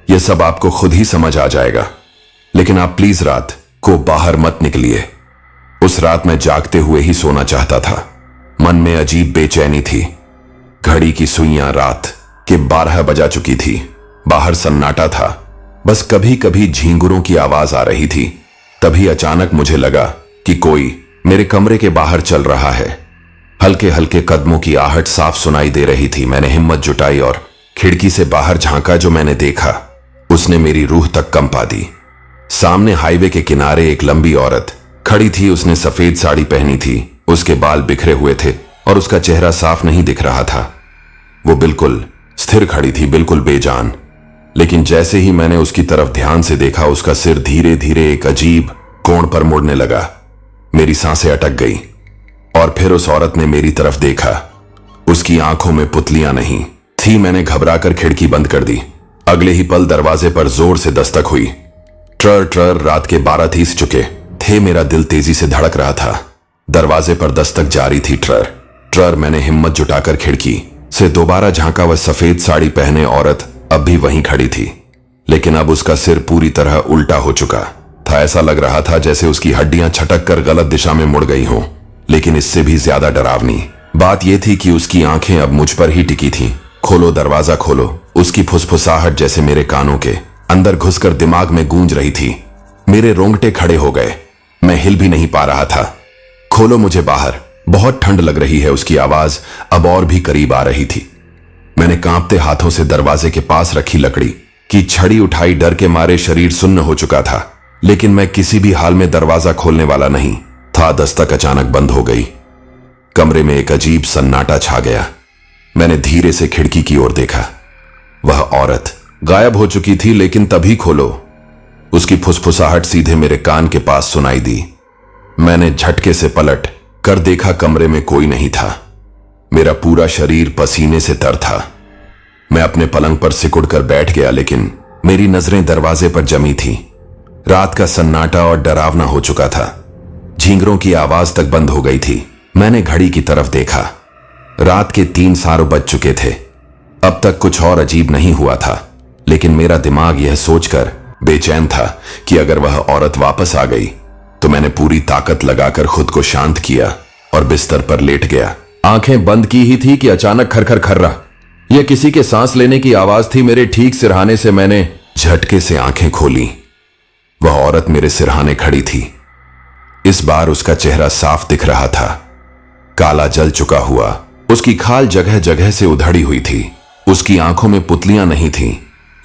ये सब आपको खुद ही समझ आ जाएगा, लेकिन आप प्लीज रात को बाहर मत निकलिए। उस रात मैं जागते हुए ही सोना चाहता था। मन में अजीब बेचैनी थी। घड़ी की सुइयां रात के 12 बजा चुकी थी। बाहर सन्नाटा था, बस कभी कभी झींगुरों की आवाज आ रही थी। तभी अचानक मुझे लगा कि कोई मेरे कमरे के बाहर चल रहा है। हल्के हल्के कदमों की आहट साफ सुनाई दे रही थी। मैंने हिम्मत जुटाई और खिड़की से बाहर झांका। जो मैंने देखा उसने मेरी रूह तक कंपा दी। सामने हाईवे के किनारे एक लंबी औरत खड़ी थी। उसने सफेद साड़ी पहनी थी, उसके बाल बिखरे हुए थे और उसका चेहरा साफ नहीं दिख रहा था। वो बिल्कुल स्थिर खड़ी थी, बिल्कुल बेजान। लेकिन जैसे ही मैंने उसकी तरफ ध्यान से देखा, उसका सिर धीरे धीरे एक अजीब कोण पर मुड़ने लगा। मेरी सांसें अटक गई और फिर उस औरत ने मेरी तरफ देखा। उसकी आंखों में पुतलियां नहीं थी। मैंने घबराकर खिड़की बंद कर दी। अगले ही पल दरवाजे पर जोर से दस्तक हुई। ट्रर ट्रर रात के 12:30 चुके थे। मेरा दिल तेजी से धड़क रहा था। दरवाजे पर दस्तक जारी थी। ट्रर ट्रर। मैंने हिम्मत जुटाकर खिड़की से दोबारा झांका। वह सफेद साड़ी पहने औरत अब भी वहीं खड़ी थी, लेकिन अब उसका सिर पूरी तरह उल्टा हो चुका था। ऐसा लग रहा था जैसे उसकी हड्डियां छटक कर गलत दिशा में मुड़ गई हों। लेकिन इससे भी ज्यादा डरावनी बात यह थी कि उसकी आंखें अब मुझ पर ही टिकी थीं। खोलो दरवाजा खोलो। उसकी फुसफुसाहट जैसे मेरे कानों के अंदर घुसकर दिमाग में गूंज रही थी। मेरे रोंगटे खड़े हो गए। मैं हिल भी नहीं पा रहा था। खोलो मुझे बाहर, बहुत ठंड लग रही है। उसकी आवाज अब और भी करीब आ रही थी। मैंने कांपते हाथों से दरवाजे के पास रखी लकड़ी की छड़ी उठाई। डर के मारे शरीर सुन्न हो चुका था, लेकिन मैं किसी भी हाल में दरवाजा खोलने वाला नहीं था। दस्तक अचानक बंद हो गई। कमरे में एक अजीब सन्नाटा छा गया। मैंने धीरे से खिड़की की ओर देखा। वह औरत गायब हो चुकी थी, लेकिन तभी खोलो उसकी फुसफुसाहट सीधे मेरे कान के पास सुनाई दी। मैंने झटके से पलट कर देखा, कमरे में कोई नहीं था। मेरा पूरा शरीर पसीने से तर था। मैं अपने पलंग पर सिकुड़कर बैठ गया, लेकिन मेरी नजरें दरवाजे पर जमी थी। रात का सन्नाटा और डरावना हो चुका था। झींगरों की आवाज तक बंद हो गई थी। मैंने घड़ी की तरफ देखा। रात के 3 बज चुके थे। अब तक कुछ और अजीब नहीं हुआ था, लेकिन मेरा दिमाग यह सोचकर बेचैन था कि अगर वह औरत वापस आ गई तो मैंने पूरी ताकत लगाकर खुद को शांत किया और बिस्तर पर लेट गया। आंखें बंद की ही थी कि अचानक खरखर खर्रा। यह किसी के सांस लेने की आवाज थी। मेरे ठीक सिरहाने से मैंने झटके से आंखें खोली। वह औरत मेरे सिरहाने खड़ी थी। इस बार उसका चेहरा साफ दिख रहा था, काला जल चुका हुआ। उसकी खाल जगह जगह से उधड़ी हुई थी। उसकी आंखों में पुतलियां नहीं थीं,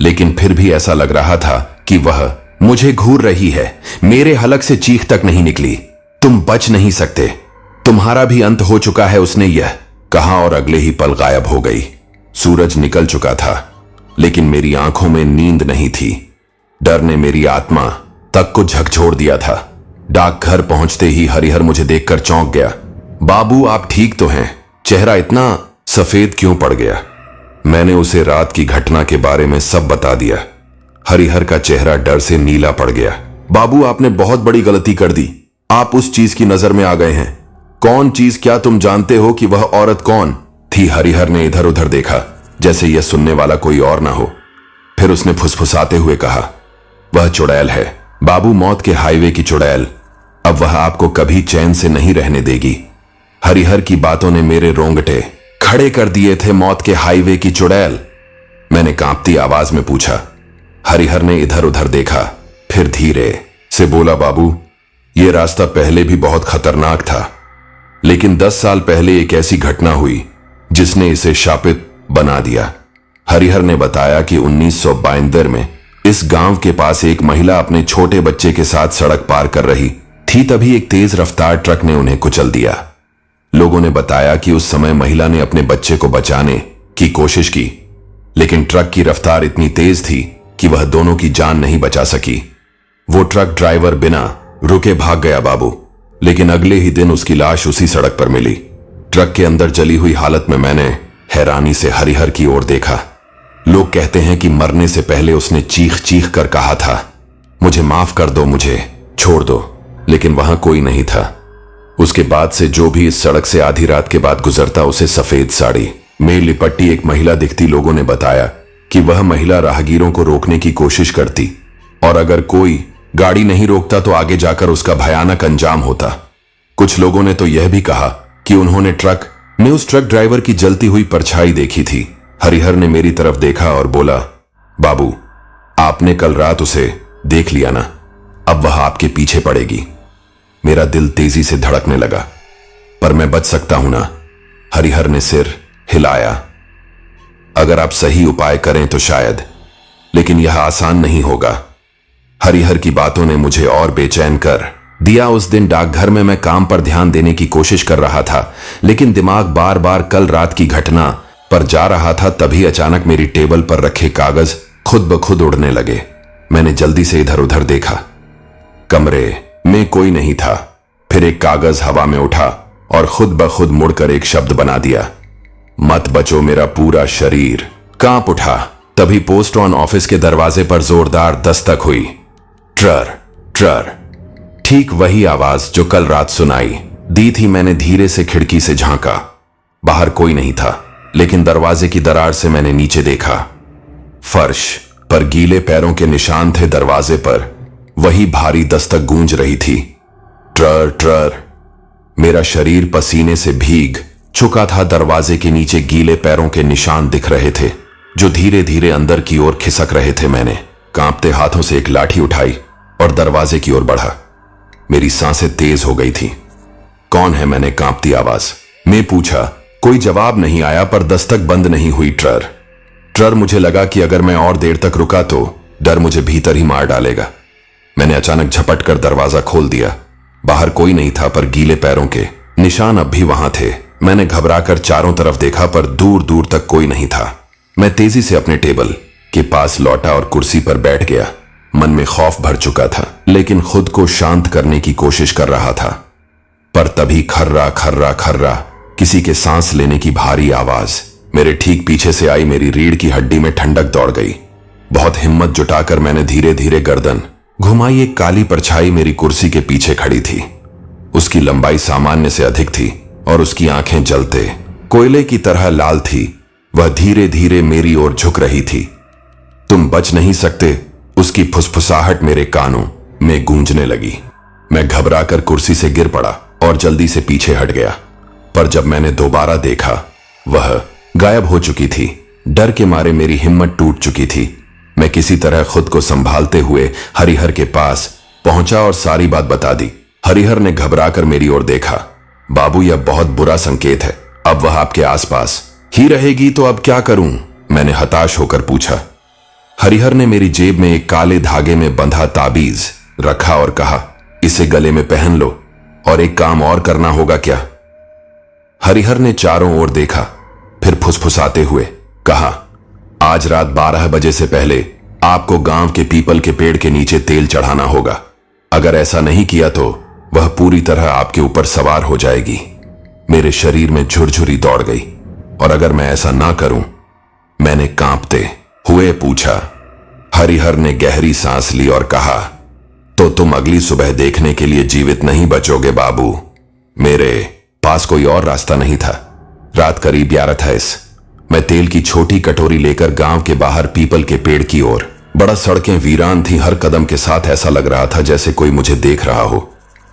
लेकिन फिर भी ऐसा लग रहा था कि वह मुझे घूर रही है। मेरे हलक से चीख तक नहीं निकली। तुम बच नहीं सकते, तुम्हारा भी अंत हो चुका है, उसने यह कहा और अगले ही पल गायब हो गई। सूरज निकल चुका था, लेकिन मेरी आंखों में नींद नहीं थी। डर ने मेरी आत्मा तक को झकझोर दिया था। डाकघर पहुंचते ही हरिहर मुझे देखकर चौंक गया। बाबू आप ठीक तो हैं? चेहरा इतना सफेद क्यों पड़ गया? मैंने उसे रात की घटना के बारे में सब बता दिया। हरिहर का चेहरा डर से नीला पड़ गया। बाबू आपने बहुत बड़ी गलती कर दी। आप उस चीज की नजर में आ गए हैं। कौन चीज? क्या तुम जानते हो कि वह औरत कौन थी? हरिहर ने इधर उधर देखा, जैसे यह सुनने वाला कोई और ना हो। फिर उसने फुसफुसाते हुए कहा, वह चुड़ैल है बाबू, मौत के हाईवे की चुड़ैल। अब वह आपको कभी चैन से नहीं रहने देगी। हरिहर की बातों ने मेरे रोंगटे खड़े कर दिए थे। मौत के हाईवे की चुड़ैल? मैंने कांपती आवाज में पूछा। हरिहर ने इधर उधर देखा, फिर धीरे से बोला, बाबू यह रास्ता पहले भी बहुत खतरनाक था, लेकिन 10 साल पहले एक ऐसी घटना हुई जिसने इसे शापित बना दिया। हरिहर ने बताया कि 1972 में इस गांव के पास एक महिला अपने छोटे बच्चे के साथ सड़क पार कर रही थी। तभी एक तेज रफ्तार ट्रक ने उन्हें कुचल दिया। लोगों ने बताया कि उस समय महिला ने अपने बच्चे को बचाने की कोशिश की, लेकिन ट्रक की रफ्तार इतनी तेज थी कि वह दोनों की जान नहीं बचा सकी। वो ट्रक ड्राइवर बिना रुके भाग गया बाबू, लेकिन अगले ही दिन उसकी लाश उसी सड़क पर मिली। ट्रक के अंदर जली हुई हालत में मैंने हैरानी से हरिहर की ओर देखा। लोग कहते हैं कि मरने से पहले उसने चीख चीख कर कहा था, मुझे माफ कर दो, मुझे छोड़ दो। लेकिन वहां कोई नहीं था। उसके बाद से जो भी इस सड़क से आधी रात के बाद गुजरता उसे सफेद साड़ी में लिपटी एक महिला दिखती। लोगों ने बताया कि वह महिला राहगीरों को रोकने की कोशिश करती और अगर कोई गाड़ी नहीं रोकता तो आगे जाकर उसका भयानक अंजाम होता। कुछ लोगों ने तो यह भी कहा कि उन्होंने उस ट्रक ड्राइवर की जलती हुई परछाई देखी थी। हरिहर ने मेरी तरफ देखा और बोला, बाबू, आपने कल रात उसे देख लिया ना, अब वह आपके पीछे पड़ेगी। मेरा दिल तेजी से धड़कने लगा। पर मैं बच सकता हूं ना? हरिहर ने सिर हिलाया। अगर आप सही उपाय करें तो शायद, लेकिन यह आसान नहीं होगा। हरिहर की बातों ने मुझे और बेचैन कर दिया। उस दिन डाकघर में मैं काम पर ध्यान देने की कोशिश कर रहा था, लेकिन दिमाग बार बार कल रात की घटना पर जा रहा था। तभी अचानक मेरी टेबल पर रखे कागज खुद ब खुद उड़ने लगे। मैंने जल्दी से इधर उधर देखा। कमरे में कोई नहीं था। फिर एक कागज हवा में उठा और खुद ब खुद मुड़कर एक शब्द बना दिया, मत बचो। मेरा पूरा शरीर कांप उठा। तभी पोस्ट ऑन ऑफिस के दरवाजे पर जोरदार दस्तक हुई। ट्रर ट्रर, ठीक वही आवाज जो कल रात सुनाई दी थी। मैंने धीरे से खिड़की से झांका। बाहर कोई नहीं था, लेकिन दरवाजे की दरार से मैंने नीचे देखा। फर्श पर गीले पैरों के निशान थे। दरवाजे पर वही भारी दस्तक गूंज रही थी। ट्रर ट्रर। मेरा शरीर पसीने से भीग चुका था। दरवाजे के नीचे गीले पैरों के निशान दिख रहे थे जो धीरे धीरे अंदर की ओर खिसक रहे थे। मैंने कांपते हाथों से एक लाठी उठाई और दरवाजे की ओर बढ़ा। मेरी सांसें तेज हो गई थी। कौन है? मैंने कांपती आवाज में पूछा। कोई जवाब नहीं आया, पर दस्तक बंद नहीं हुई। ट्रर ट्रर। मुझे लगा कि अगर मैं और देर तक रुका तो डर मुझे भीतर ही मार डालेगा। मैंने अचानक झपट कर दरवाजा खोल दिया। बाहर कोई नहीं था, पर गीले पैरों के निशान अब भी वहां थे। मैंने घबराकर चारों तरफ देखा, पर दूर दूर तक कोई नहीं था। मैं तेजी से अपने टेबल के पास लौटा और कुर्सी पर बैठ गया। मन में खौफ भर चुका था, लेकिन खुद को शांत करने की कोशिश कर रहा था। पर तभी खर्रा खर्रा खर्रा किसी के सांस लेने की भारी आवाज मेरे ठीक पीछे से आई। मेरी रीढ़ की हड्डी में ठंडक दौड़ गई। बहुत हिम्मत जुटाकर मैंने धीरे धीरे गर्दन घुमाई। एक काली परछाई मेरी कुर्सी के पीछे खड़ी थी। उसकी लंबाई सामान्य से अधिक थी और उसकी आंखें जलते कोयले की तरह लाल थी। वह धीरे धीरे मेरी ओर झुक रही थी। तुम बच नहीं सकते, उसकी फुसफुसाहट मेरे कानों में गूंजने लगी। मैं घबराकर कुर्सी से गिर पड़ा और जल्दी से पीछे हट गया। पर जब मैंने दोबारा देखा, वह गायब हो चुकी थी। डर के मारे मेरी हिम्मत टूट चुकी थी। मैं किसी तरह खुद को संभालते हुए हरिहर के पास पहुंचा और सारी बात बता दी। हरिहर ने घबराकर मेरी ओर देखा। बाबू, यह बहुत बुरा संकेत है। अब वह आपके आसपास ही रहेगी तो अब क्या करूं? मैंने हताश होकर पूछा। हरिहर ने मेरी जेब में एक काले धागे में बंधा ताबीज रखा और कहा, इसे गले में पहन लो। और एक काम और करना होगा क्या? हरिहर ने चारों ओर देखा, फिर फुसफुसाते हुए कहा, आज रात 12 बजे से पहले आपको गांव के पीपल के पेड़ के नीचे तेल चढ़ाना होगा। अगर ऐसा नहीं किया तो वह पूरी तरह आपके ऊपर सवार हो जाएगी। मेरे शरीर में झुरझुरी दौड़ गई। और अगर मैं ऐसा ना करूं? मैंने कांपते हुए पूछा। हरिहर ने गहरी सांस ली और कहा, तो तुम अगली सुबह देखने के लिए जीवित नहीं बचोगे बाबू। मेरे पास कोई और रास्ता नहीं था। रात करीब 11 था। मैं तेल की छोटी कटोरी लेकर गांव के बाहर पीपल के पेड़ की ओर बड़ा। सड़कें वीरान थीं। हर कदम के साथ ऐसा लग रहा था जैसे कोई मुझे देख रहा हो।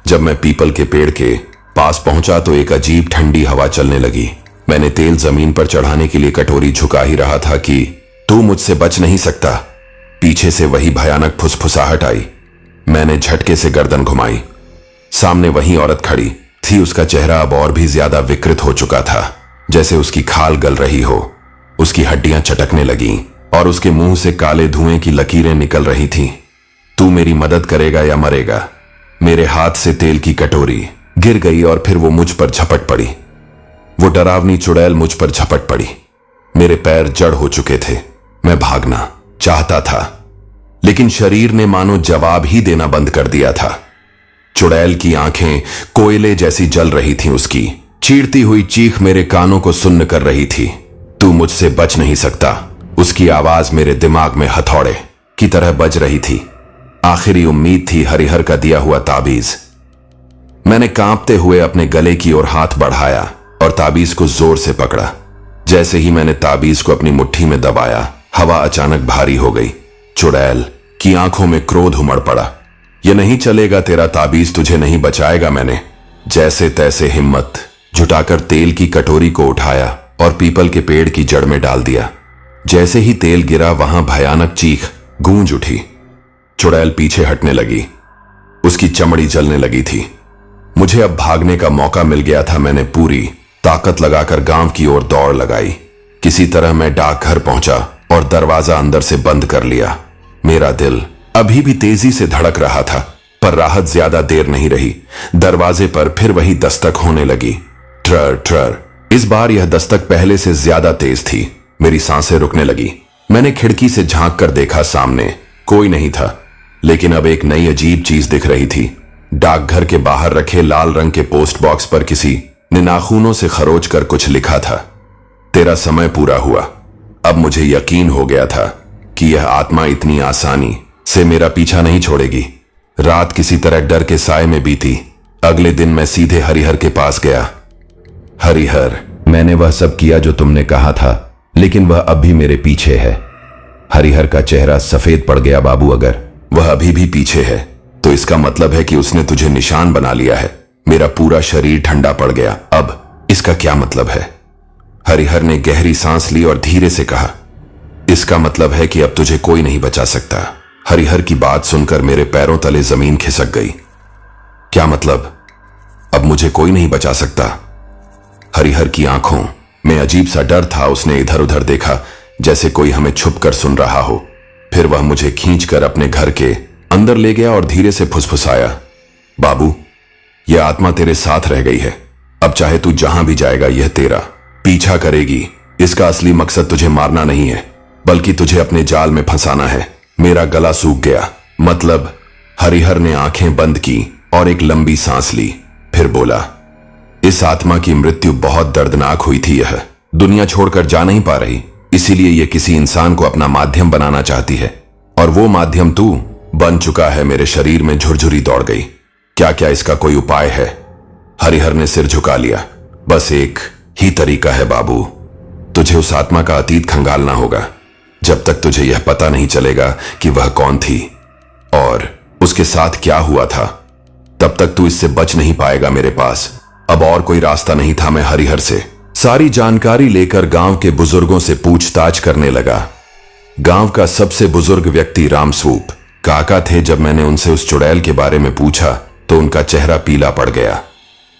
जब मैं पीपल के पेड़ के पास पहुंचा तो एक अजीब ठंडी हवा चलने लगी। मैंने तेल जमीन पर चढ़ाने के लिए कटोरी झुका ही रहा था कि तू मुझसे बच नहीं सकता। पीछे से वही भयानक फुसफुसाहट आई। मैंने झटके से गर्दन घुमाई। सामने वही औरत खड़ी थी। उसका चेहरा अब और भी ज्यादा विकृत हो चुका था, जैसे उसकी खाल गल रही हो। उसकी हड्डियां चटकने लगीं और उसके मुंह से काले धुएं की लकीरें निकल रही थीं। तू मेरी मदद करेगा या मरेगा? मेरे हाथ से तेल की कटोरी गिर गई और फिर वो मुझ पर झपट पड़ी। वो डरावनी चुड़ैल मुझ पर झपट पड़ी। मेरे पैर जड़ हो चुके थे। मैं भागना चाहता था, लेकिन शरीर ने मानो जवाब ही देना बंद कर दिया था। चुड़ैल की आंखें कोयले जैसी जल रही थीं। उसकी चीरती हुई चीख मेरे कानों को सुन्न कर रही थी। तू मुझसे बच नहीं सकता। उसकी आवाज मेरे दिमाग में हथौड़े की तरह बज रही थी। आखिरी उम्मीद थी हरिहर का दिया हुआ ताबीज। मैंने कांपते हुए अपने गले की ओर हाथ बढ़ाया और ताबीज को जोर से पकड़ा। जैसे ही मैंने ताबीज को अपनी मुट्ठी में दबाया, हवा अचानक भारी हो गई। चुड़ैल की आंखों में क्रोध उमड़ पड़ा। यह नहीं चलेगा, तेरा ताबीज तुझे नहीं बचाएगा। मैंने जैसे तैसे हिम्मत जुटाकर तेल की कटोरी को उठाया और पीपल के पेड़ की जड़ में डाल दिया। जैसे ही तेल गिरा, वहां भयानक चीख गूंज उठी। चुड़ैल पीछे हटने लगी। उसकी चमड़ी जलने लगी थी। मुझे अब भागने का मौका मिल गया था। मैंने पूरी ताकत लगाकर गांव की ओर दौड़ लगाई। किसी तरह मैं डाकघर पहुंचा और दरवाजा अंदर से बंद कर लिया। मेरा दिल अभी भी तेजी से धड़क रहा था, पर राहत ज्यादा देर नहीं रही। दरवाजे पर फिर वही दस्तक होने लगी। ट्रर ट्रर। इस बार यह दस्तक पहले से ज्यादा तेज थी। मेरी सांसें रुकने लगी। मैंने खिड़की से झांक कर देखा, सामने कोई नहीं था, लेकिन अब एक नई अजीब चीज दिख रही थी। डाकघर के बाहर रखे लाल रंग के पोस्ट बॉक्स पर किसी ने नाखूनों से खरोच कर कुछ लिखा था। तेरा समय पूरा हुआ। अब मुझे यकीन हो गया था कि यह आत्मा इतनी आसानी से मेरा पीछा नहीं छोड़ेगी। रात किसी तरह डर के साए में बीती। अगले दिन मैं सीधे हरिहर के पास गया। हरिहर, मैंने वह सब किया जो तुमने कहा था, लेकिन वह अब भी मेरे पीछे है। हरिहर का चेहरा सफेद पड़ गया। बाबू, अगर वह अभी भी पीछे है तो इसका मतलब है कि उसने तुझे निशान बना लिया है। मेरा पूरा शरीर ठंडा पड़ गया। अब इसका क्या मतलब है? हरिहर ने गहरी सांस ली और धीरे से कहा, इसका मतलब है कि अब तुझे कोई नहीं बचा सकता। हरिहर की बात सुनकर मेरे पैरों तले जमीन खिसक गई। क्या मतलब? अब मुझे कोई नहीं बचा सकता? हरिहर की आंखों में अजीब सा डर था। उसने इधर उधर देखा, जैसे कोई हमें छुपकर सुन रहा हो। फिर वह मुझे खींचकर अपने घर के अंदर ले गया और धीरे से फुसफुसाया, बाबू, यह आत्मा तेरे साथ रह गई है। अब चाहे तू जहां भी जाएगा, यह तेरा पीछा करेगी। इसका असली मकसद तुझे मारना नहीं है, बल्कि तुझे अपने जाल में फंसाना है। मेरा गला सूख गया। मतलब? हरिहर ने आंखें बंद की और एक लंबी सांस ली। फिर बोला, इस आत्मा की मृत्यु बहुत दर्दनाक हुई थी। यह दुनिया छोड़कर जा नहीं पा रही, इसीलिए यह किसी इंसान को अपना माध्यम बनाना चाहती है, और वो माध्यम तू बन चुका है। मेरे शरीर में झुरझुरी दौड़ गई। क्या क्या इसका कोई उपाय है? हरिहर ने सिर झुका लिया। बस एक ही तरीका है बाबू, तुझे उस आत्मा का अतीत खंगालना होगा। जब तक तुझे यह पता नहीं चलेगा कि वह कौन थी और उसके साथ क्या हुआ था, तब तक तू इससे बच नहीं पाएगा। मेरे पास अब और कोई रास्ता नहीं था। मैं हरिहर से सारी जानकारी लेकर गांव के बुजुर्गों से पूछताछ करने लगा। गांव का सबसे बुजुर्ग व्यक्ति रामस्वरूप काका थे। जब मैंने उनसे उस चुड़ैल के बारे में पूछा तो उनका चेहरा पीला पड़ गया।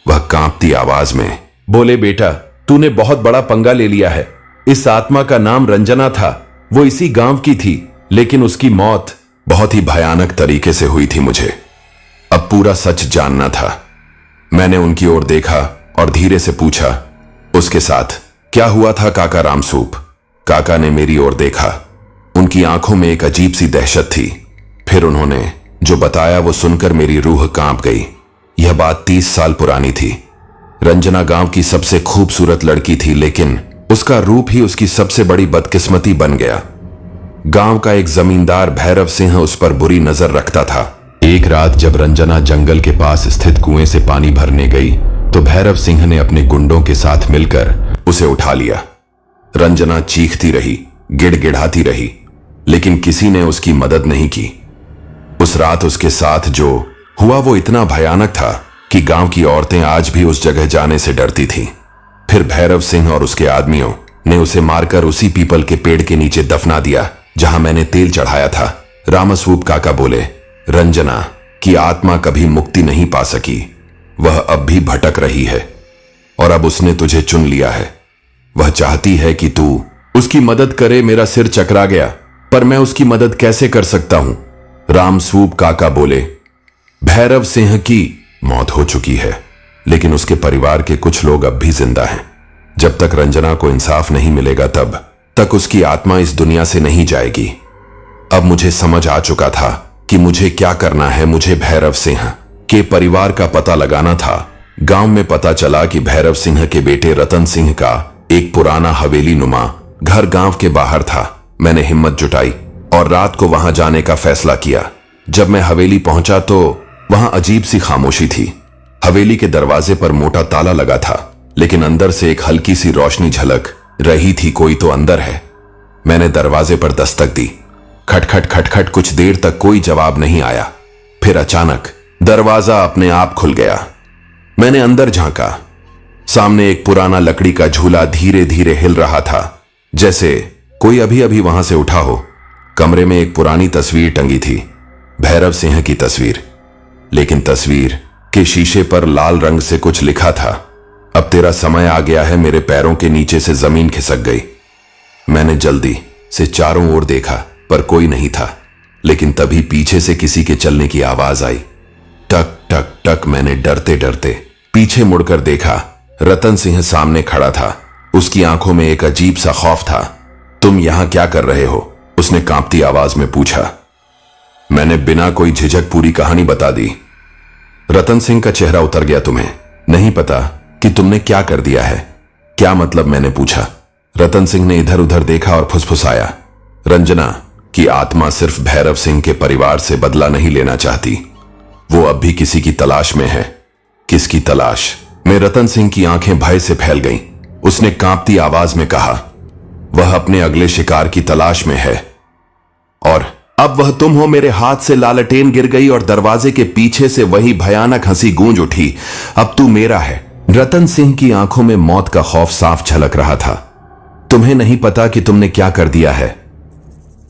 वह कांपती आवाज में बोले, बेटा, तूने बहुत बड़ा पंगा ले लिया है। इस आत्मा का नाम रंजना था। वो इसी गांव की थी, लेकिन उसकी मौत बहुत ही भयानक तरीके से हुई थी। मुझे अब पूरा सच जानना था। मैंने उनकी ओर देखा और धीरे से पूछा, उसके साथ क्या हुआ था काका रामस्वरूप? काका ने मेरी ओर देखा। उनकी आंखों में एक अजीब सी दहशत थी। फिर उन्होंने जो बताया वो सुनकर मेरी रूह कांप गई। यह बात 30 साल पुरानी थी। रंजना गांव की सबसे खूबसूरत लड़की थी, लेकिन उसका रूप ही उसकी सबसे बड़ी बदकिस्मती बन गया। गांव का एक जमींदार भैरव सिंह उस पर बुरी नजर रखता था। एक रात जब रंजना जंगल के पास स्थित कुएं से पानी भरने गई तो भैरव सिंह ने अपने गुंडों के साथ मिलकर उसे उठा लिया। रंजना चीखती रही, गिड़गिड़ाती रही, लेकिन किसी ने उसकी मदद नहीं की। उस रात उसके साथ जो हुआ वो इतना भयानक था कि गांव की औरतें आज भी उस जगह जाने से डरती थीं। फिर भैरव सिंह और उसके आदमियों ने उसे मारकर उसी पीपल के पेड़ के नीचे दफना दिया जहां मैंने तेल चढ़ाया था। रामस्वरूप काका बोले, रंजना की आत्मा कभी मुक्ति नहीं पा सकी। वह अब भी भटक रही है और अब उसने तुझे चुन लिया है। वह चाहती है कि तू उसकी मदद करे। मेरा सिर चकरा गया, पर मैं उसकी मदद कैसे कर सकता हूं? रामस्वरूप काका बोले, भैरव सिंह की मौत हो चुकी है, लेकिन उसके परिवार के कुछ लोग अब भी जिंदा हैं। जब तक रंजना को इंसाफ नहीं मिलेगा तब तक उसकी आत्मा इस दुनिया से नहीं जाएगी। अब मुझे समझ आ चुका था कि मुझे क्या करना है। मुझे भैरव सिंह के परिवार का पता लगाना था। गांव में पता चला कि भैरव सिंह के बेटे रतन सिंह का एक पुराना हवेली नुमा घर गांव के बाहर था। मैंने हिम्मत जुटाई और रात को वहां जाने का फैसला किया। जब मैं हवेली पहुंचा तो वहां अजीब सी खामोशी थी। हवेली के दरवाजे पर मोटा ताला लगा था, लेकिन अंदर से एक हल्की सी रोशनी झलक रही थी, कोई तो अंदर है। मैंने दरवाजे पर दस्तक दी। खटखट खटखट, कुछ देर तक कोई जवाब नहीं आया। फिर अचानक दरवाजा अपने आप खुल गया। मैंने अंदर झांका। सामने एक पुराना लकड़ी का झूला धीरे धीरे हिल रहा था, जैसे कोई अभी अभी वहां से उठा हो। कमरे में एक पुरानी तस्वीर टंगी थी, भैरव सिंह की तस्वीर, लेकिन तस्वीर के शीशे पर लाल रंग से कुछ लिखा था। अब तेरा समय आ गया है। मेरे पैरों के नीचे से जमीन खिसक गई। मैंने जल्दी से चारों ओर देखा, पर कोई नहीं था। लेकिन तभी पीछे से किसी के चलने की आवाज आई, टक टक टक। मैंने डरते डरते पीछे मुड़कर देखा। रतन सिंह सामने खड़ा था। उसकी आंखों में एक अजीब सा खौफ था। तुम यहां क्या कर रहे हो? उसने कांपती आवाज में पूछा। मैंने बिना कोई झिझक पूरी कहानी बता दी। रतन सिंह का चेहरा उतर गया। तुम्हें नहीं पता कि तुमने क्या कर दिया है? क्या मतलब? मैंने पूछा। रतन सिंह ने इधर उधर देखा और फुसफुसाया, रंजना की आत्मा सिर्फ भैरव सिंह के परिवार से बदला नहीं लेना चाहती। वो अब भी किसी की तलाश में है। किसकी तलाश में? रतन सिंह की आंखें भय से फैल गईं। उसने कांपती आवाज में कहा, वह अपने अगले शिकार की तलाश में है। और अब वह तुम हो। मेरे हाथ से लालटेन गिर गई और दरवाजे के पीछे से वही भयानक हंसी गूंज उठी, अब तू मेरा है। रतन सिंह की आंखों में मौत का खौफ साफ झलक रहा था। तुम्हें नहीं पता कि तुमने क्या कर दिया है?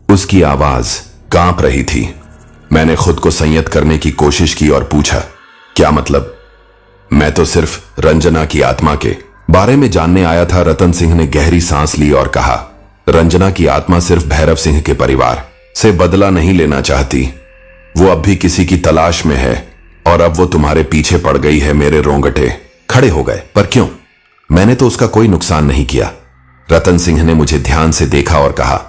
उसकी आवाज कांप रही थी। मैंने खुद को संयत करने की कोशिश की और पूछा, क्या मतलब? मैं तो सिर्फ रंजना की आत्मा के बारे में जानने आया था। रतन सिंह ने गहरी सांस ली और कहा, रंजना की आत्मा सिर्फ भैरव सिंह के परिवार से बदला नहीं लेना चाहती। वो अब भी किसी की तलाश में है और अब वो तुम्हारे पीछे पड़ गई है। मेरे रोंगटे खड़े हो गए। पर क्यों? मैंने तो उसका कोई नुकसान नहीं किया। रतन सिंह ने मुझे ध्यान से देखा और कहा,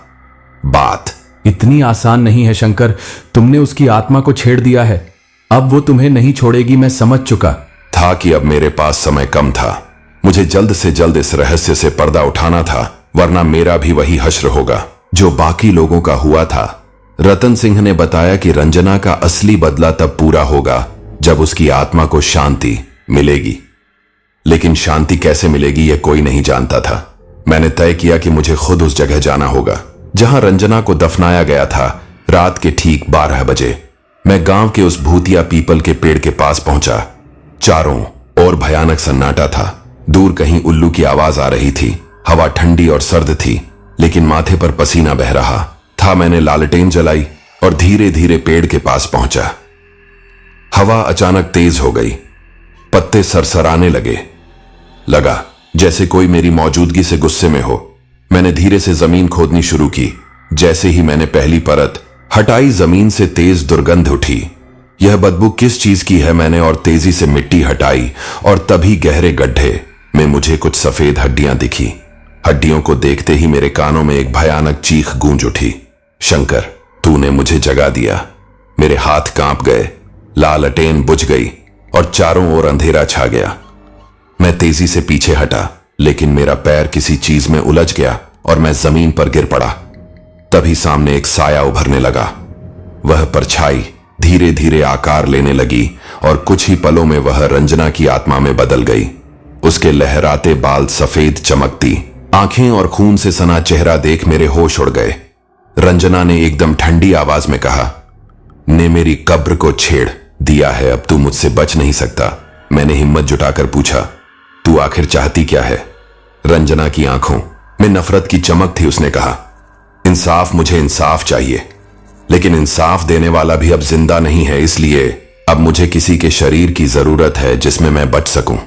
बात इतनी आसान नहीं है शंकर। तुमने उसकी आत्मा को छेड़ दिया है। अब वो तुम्हें नहीं छोड़ेगी। मैं समझ चुका था कि अब मेरे पास समय कम था। मुझे जल्द से जल्द इस रहस्य से पर्दा उठाना था, वरना मेरा भी वही हश्र होगा जो बाकी लोगों का हुआ था। रतन सिंह ने बताया कि रंजना का असली बदला तब पूरा होगा जब उसकी आत्मा को शांति मिलेगी। लेकिन शांति कैसे मिलेगी यह कोई नहीं जानता था। मैंने तय किया कि मुझे खुद उस जगह जाना होगा जहां रंजना को दफनाया गया था। रात के ठीक 12 बजे मैं गांव के उस भूतिया पीपल के पेड़ के पास पहुंचा। चारों ओर भयानक सन्नाटा था। दूर कहीं उल्लू की आवाज आ रही थी। हवा ठंडी और सर्द थी, लेकिन माथे पर पसीना बह रहा था। मैंने लालटेन जलाई और धीरे धीरे पेड़ के पास पहुंचा। हवा अचानक तेज हो गई। पत्ते सरसराने लगा जैसे कोई मेरी मौजूदगी से गुस्से में हो। मैंने धीरे से जमीन खोदनी शुरू की। जैसे ही मैंने पहली परत हटाई, जमीन से तेज दुर्गंध उठी। यह बदबू किस चीज की है? मैंने और तेजी से मिट्टी हटाई और तभी गहरे गड्ढे में मुझे कुछ सफेद हड्डियां दिखी। हड्डियों को देखते ही मेरे कानों में एक भयानक चीख गूंज उठी, शंकर, तूने मुझे जगा दिया। मेरे हाथ कांप गए, लालटेन बुझ गई और चारों ओर अंधेरा छा गया। मैं तेजी से पीछे हटा, लेकिन मेरा पैर किसी चीज में उलझ गया और मैं जमीन पर गिर पड़ा। तभी सामने एक साया उभरने लगा। वह परछाई धीरे धीरे आकार लेने लगी और कुछ ही पलों में वह रंजना की आत्मा में बदल गई। उसके लहराते बाल, सफेद चमकती आंखें और खून से सना चेहरा देख मेरे होश उड़ गए। रंजना ने एकदम ठंडी आवाज में कहा, ने मेरी कब्र को छेड़ दिया है, अब तू मुझसे बच नहीं सकता। मैंने हिम्मत जुटाकर पूछा, तू आखिर चाहती क्या है? रंजना की आंखों में नफरत की चमक थी। उसने कहा, इंसाफ, मुझे इंसाफ चाहिए, लेकिन इंसाफ देने वाला भी अब जिंदा नहीं है, इसलिए अब मुझे किसी के शरीर की जरूरत है जिसमें मैं बच सकूं।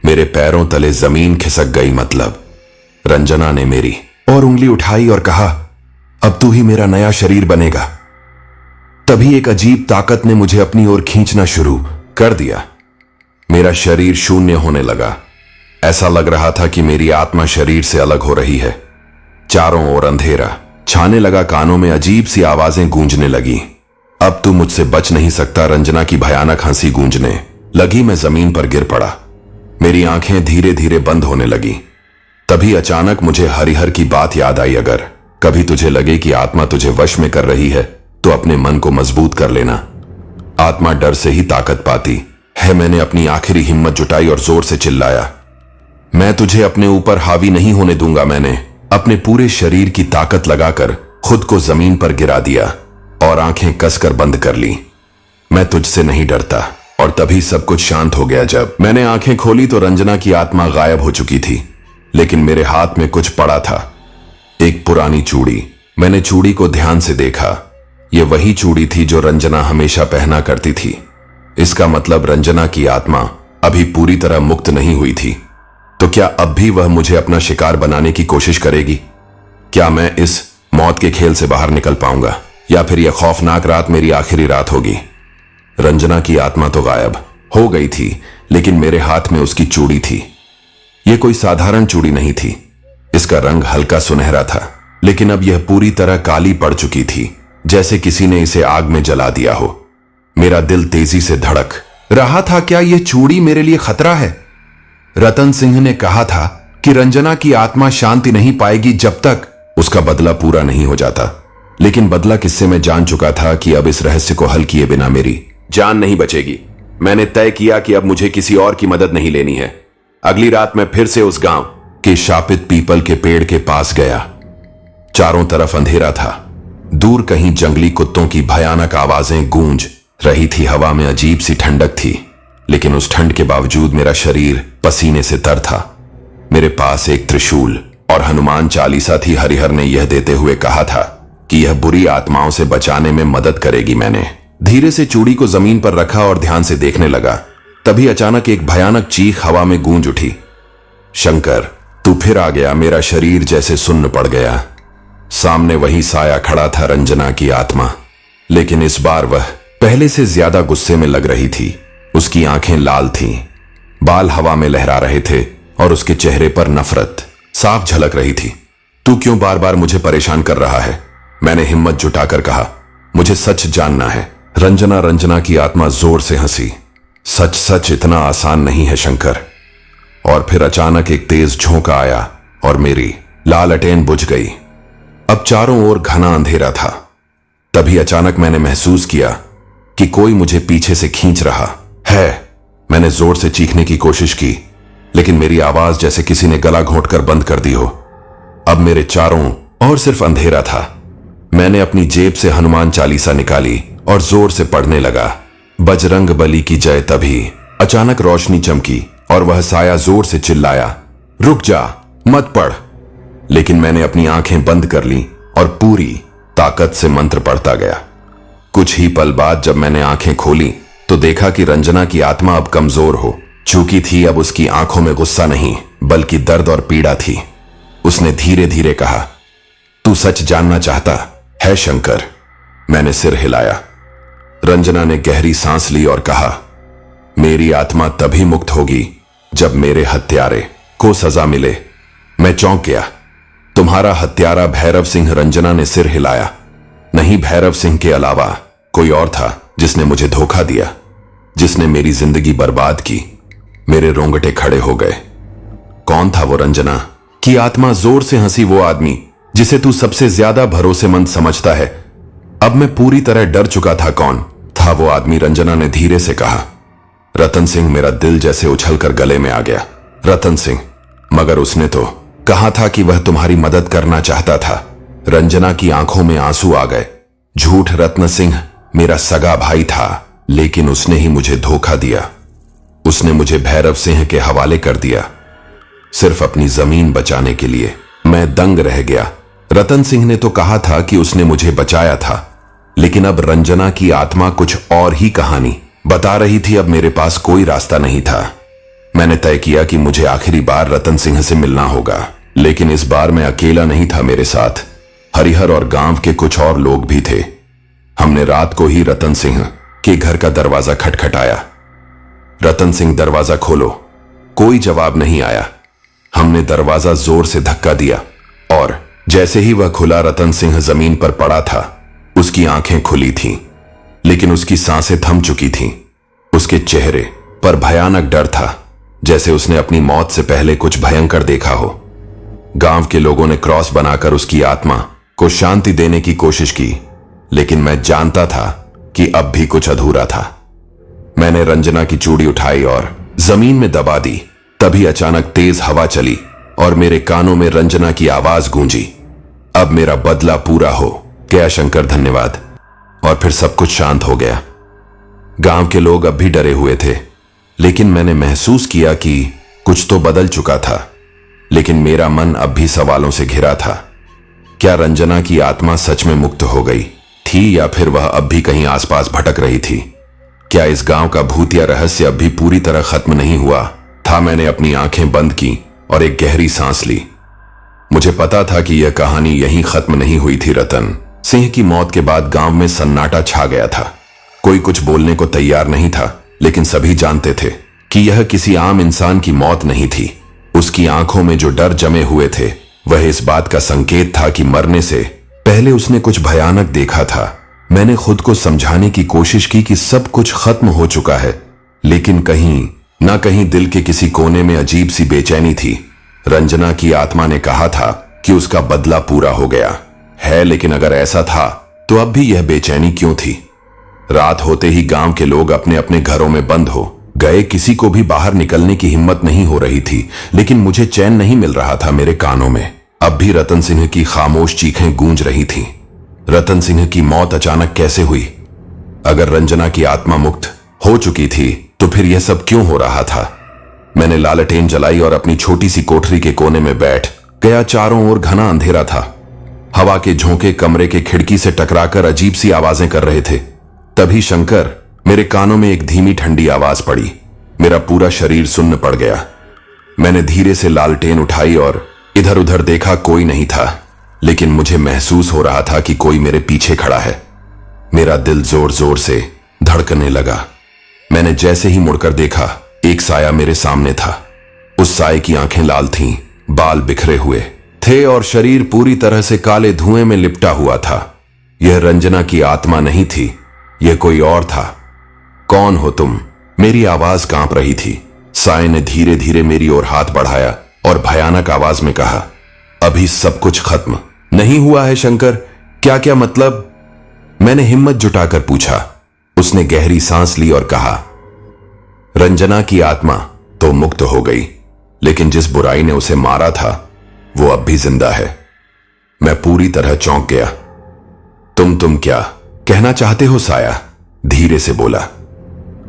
मेरे पैरों तले जमीन खिसक गई। मतलब? रंजना ने मेरी और उंगली उठाई और कहा, अब तू ही मेरा नया शरीर बनेगा। तभी एक अजीब ताकत ने मुझे अपनी ओर खींचना शुरू कर दिया। मेरा शरीर शून्य होने लगा। ऐसा लग रहा था कि मेरी आत्मा शरीर से अलग हो रही है। चारों ओर अंधेरा छाने लगा। कानों में अजीब सी आवाजें गूंजने लगी। अब तू मुझसे बच नहीं सकता। रंजना की भयानक हंसी गूंजने लगी। मैं जमीन पर गिर पड़ा। मेरी आंखें धीरे धीरे बंद होने लगी। तभी अचानक मुझे हरिहर की बात याद आई। अगर कभी तुझे लगे कि आत्मा तुझे वश में कर रही है, तो अपने मन को मजबूत कर लेना। आत्मा डर से ही ताकत पाती है। मैंने अपनी आखिरी हिम्मत जुटाई और जोर से चिल्लाया, मैं तुझे अपने ऊपर हावी नहीं होने दूंगा। मैंने अपने पूरे शरीर की ताकत लगाकर खुद को जमीन पर गिरा दिया और आंखें कसकर बंद कर ली। मैं तुझसे नहीं डरता। और तभी सब कुछ शांत हो गया। जब मैंने आंखें खोली तो रंजना की आत्मा गायब हो चुकी थी, लेकिन मेरे हाथ में कुछ पड़ा था, एक पुरानी चूड़ी। मैंने चूड़ी को ध्यान से देखा। यह वही चूड़ी थी जो रंजना हमेशा पहना करती थी। इसका मतलब रंजना की आत्मा अभी पूरी तरह मुक्त नहीं हुई थी। तो क्या अब भी वह मुझे अपना शिकार बनाने की कोशिश करेगी? क्या मैं इस मौत के खेल से बाहर निकल पाऊंगा, या फिर यह खौफनाक रात मेरी आखिरी रात होगी? रंजना की आत्मा तो गायब हो गई थी, लेकिन मेरे हाथ में उसकी चूड़ी थी। यह कोई साधारण चूड़ी नहीं थी। इसका रंग हल्का सुनहरा था, लेकिन अब यह पूरी तरह काली पड़ चुकी थी, जैसे किसी ने इसे आग में जला दिया हो। मेरा दिल तेजी से धड़क रहा था। क्या यह चूड़ी मेरे लिए खतरा है? रतन सिंह ने कहा था कि रंजना की आत्मा शांति नहीं पाएगी जब तक उसका बदला पूरा नहीं हो जाता। लेकिन बदला किससे मैं जान चुका था कि अब इस रहस्य को हल किए बिना मेरी जान नहीं बचेगी। मैंने तय किया कि अब मुझे किसी और की मदद नहीं लेनी है। अगली रात मैं फिर से उस गांव के शापित पीपल के पेड़ के पास गया। चारों तरफ अंधेरा था। दूर कहीं जंगली कुत्तों की भयानक आवाजें गूंज रही थी। हवा में अजीब सी ठंडक थी, लेकिन उस ठंड के बावजूद मेरा शरीर पसीने से तर था। मेरे पास एक त्रिशूल और हनुमान चालीसा थी। हरिहर ने यह देते हुए कहा था कि यह बुरी आत्माओं से बचाने में मदद करेगी। मैंने धीरे से चूड़ी को जमीन पर रखा और ध्यान से देखने लगा। तभी अचानक एक भयानक चीख हवा में गूंज उठी। शंकर, तू फिर आ गया। मेरा शरीर जैसे सुन्न पड़ गया। सामने वही साया खड़ा था, रंजना की आत्मा। लेकिन इस बार वह पहले से ज्यादा गुस्से में लग रही थी। उसकी आंखें लाल थीं, बाल हवा में लहरा रहे थे और उसके चेहरे पर नफरत साफ झलक रही थी। तू क्यों बार बार मुझे परेशान कर रहा है? मैंने हिम्मत जुटाकर कहा। मुझे सच जानना है। रंजना की आत्मा जोर से हंसी। सच सच इतना आसान नहीं है शंकर। और फिर अचानक एक तेज झोंका आया और मेरी लालटेन बुझ गई। अब चारों ओर घना अंधेरा था। तभी अचानक मैंने महसूस किया कि कोई मुझे पीछे से खींच रहा है। मैंने जोर से चीखने की कोशिश की, लेकिन मेरी आवाज जैसे किसी ने गला घोंटकर बंद कर दी हो। अब मेरे चारों ओर सिर्फ अंधेरा था। मैंने अपनी जेब से हनुमान चालीसा निकाली और जोर से पढ़ने लगा, बजरंग बली की जय। तभी अचानक रोशनी चमकी और वह साया जोर से चिल्लाया, रुक जा, मत पढ़। लेकिन मैंने अपनी आंखें बंद कर ली और पूरी ताकत से मंत्र पढ़ता गया। कुछ ही पल बाद जब मैंने आंखें खोली तो देखा कि रंजना की आत्मा अब कमजोर हो चुकी थी। अब उसकी आंखों में गुस्सा नहीं, बल्कि दर्द और पीड़ा थी। उसने धीरे धीरे कहा, तू सच जानना चाहता है शंकर? मैंने सिर हिलाया। रंजना ने गहरी सांस ली और कहा, मेरी आत्मा तभी मुक्त होगी जब मेरे हत्यारे को सजा मिले। मैं चौंक गया। तुम्हारा हत्यारा भैरव सिंह? रंजना ने सिर हिलाया। नहीं, भैरव सिंह के अलावा कोई और था जिसने मुझे धोखा दिया, जिसने मेरी जिंदगी बर्बाद की। मेरे रोंगटे खड़े हो गए। कौन था वो? रंजना की आत्मा जोर से हंसी। वो आदमी जिसे तू सबसे ज्यादा भरोसेमंद समझता है। अब मैं पूरी तरह डर चुका था। कौन था वो आदमी? रंजना ने धीरे से कहा, रतन सिंह। मेरा दिल जैसे उछलकर गले में आ गया। रतन सिंह? मगर उसने तो कहा था कि वह तुम्हारी मदद करना चाहता था। रंजना की आंखों में आंसू आ गए। झूठ, रत्न सिंह मेरा सगा भाई था, लेकिन उसने ही मुझे धोखा दिया। उसने मुझे भैरव सिंह के हवाले कर दिया, सिर्फ अपनी जमीन बचाने के लिए। मैं दंग रह गया। रतन सिंह ने तो कहा था कि उसने मुझे बचाया था, लेकिन अब रंजना की आत्मा कुछ और ही कहानी बता रही थी। अब मेरे पास कोई रास्ता नहीं था। मैंने तय किया कि मुझे आखिरी बार रतन सिंह से मिलना होगा। लेकिन इस बार मैं अकेला नहीं था। मेरे साथ हरिहर और गांव के कुछ और लोग भी थे। हमने रात को ही रतन सिंह के घर का दरवाजा खटखटाया। रतन सिंह, दरवाजा खोलो। कोई जवाब नहीं आया। हमने दरवाजा जोर से धक्का दिया और जैसे ही वह खुला, रतन सिंह जमीन पर पड़ा था। उसकी आंखें खुली थीं, लेकिन उसकी सांसें थम चुकी थीं। उसके चेहरे पर भयानक डर था, जैसे उसने अपनी मौत से पहले कुछ भयंकर देखा हो। गांव के लोगों ने क्रॉस बनाकर उसकी आत्मा को शांति देने की कोशिश की, लेकिन मैं जानता था कि अब भी कुछ अधूरा था। मैंने रंजना की चूड़ी उठाई और जमीन में दबा दी। तभी अचानक तेज हवा चली और मेरे कानों में रंजना की आवाज गूंजी, अब मेरा बदला पूरा हो गया शंकर, धन्यवाद। और फिर सब कुछ शांत हो गया। गांव के लोग अब भी डरे हुए थे, लेकिन मैंने महसूस किया कि कुछ तो बदल चुका था। लेकिन मेरा मन अब भी सवालों से घिरा था। क्या रंजना की आत्मा सच में मुक्त हो गई थी या फिर वह अब भी कहीं आसपास भटक रही थी? क्या इस गांव का भूतिया रहस्य अब भी पूरी तरह खत्म नहीं हुआ था? मैंने अपनी आंखें बंद की और एक गहरी सांस ली। मुझे पता था कि यह कहानी यहीं खत्म नहीं हुई थी। रतन सिंह की मौत के बाद गांव में सन्नाटा छा गया था। कोई कुछ बोलने को तैयार नहीं था, लेकिन सभी जानते थे कि यह किसी आम इंसान की मौत नहीं थी। उसकी आंखों में जो डर जमे हुए थे वह इस बात का संकेत था कि मरने से पहले उसने कुछ भयानक देखा था। मैंने खुद को समझाने की कोशिश की कि सब कुछ खत्म हो चुका है, लेकिन कहीं ना कहीं दिल के किसी कोने में अजीब सी बेचैनी थी। रंजना की आत्मा ने कहा था कि उसका बदला पूरा हो गया है, लेकिन अगर ऐसा था तो अब भी यह बेचैनी क्यों थी? रात होते ही गांव के लोग अपने अपने घरों में बंद हो गए। किसी को भी बाहर निकलने की हिम्मत नहीं हो रही थी, लेकिन मुझे चैन नहीं मिल रहा था। मेरे कानों में अब भी रतन सिंह की खामोश चीखें गूंज रही थीं। रतन सिंह की मौत अचानक कैसे हुई? अगर रंजना की आत्मा मुक्त हो चुकी थी तो फिर यह सब क्यों हो रहा था? मैंने लालटेन जलाई और अपनी छोटी सी कोठरी के कोने में बैठ गया। चारों ओर घना अंधेरा था। हवा के झोंके कमरे के खिड़की से टकराकर अजीब सी आवाजें कर रहे थे। तभी शंकर, मेरे कानों में एक धीमी ठंडी आवाज पड़ी। मेरा पूरा शरीर सुन्न पड़ गया। मैंने धीरे से लालटेन उठाई और इधर उधर देखा। कोई नहीं था, लेकिन मुझे महसूस हो रहा था कि कोई मेरे पीछे खड़ा है। मेरा दिल जोर जोर से धड़कने लगा। मैंने जैसे ही मुड़कर देखा, एक साया मेरे सामने था। उस साये की आंखें लाल थीं, बाल बिखरे हुए थे और शरीर पूरी तरह से काले धुएं में लिपटा हुआ था। यह रंजना की आत्मा नहीं थी, यह कोई और था। कौन हो तुम? मेरी आवाज कांप रही थी। साये ने धीरे धीरे मेरी ओर हाथ बढ़ाया और भयानक आवाज में कहा, अभी सब कुछ खत्म नहीं हुआ है शंकर। क्या क्या मतलब? मैंने हिम्मत जुटाकर पूछा। उसने गहरी सांस ली और कहा, रंजना की आत्मा तो मुक्त हो गई, लेकिन जिस बुराई ने उसे मारा था वो अब भी जिंदा है। मैं पूरी तरह चौंक गया। तुम क्या कहना चाहते हो? साया धीरे से बोला।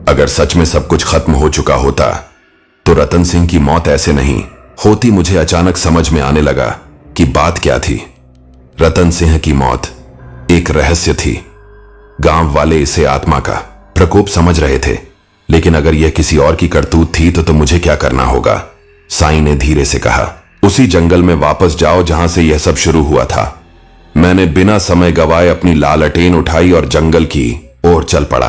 अगर सच में सब कुछ खत्म हो चुका होता तो रतन सिंह की मौत ऐसे नहीं होती। मुझे अचानक समझ में आने लगा कि बात क्या थी। रतन सिंह की मौत एक रहस्य थी। गांव वाले इसे आत्मा का प्रकोप समझ रहे थे, लेकिन अगर यह किसी और की करतूत थी तो मुझे क्या करना होगा? साईं ने धीरे से कहा, उसी जंगल में वापस जाओ जहां से यह सब शुरू हुआ था। मैंने बिना समय गवाए अपनी लालटेन उठाई और जंगल की ओर चल पड़ा।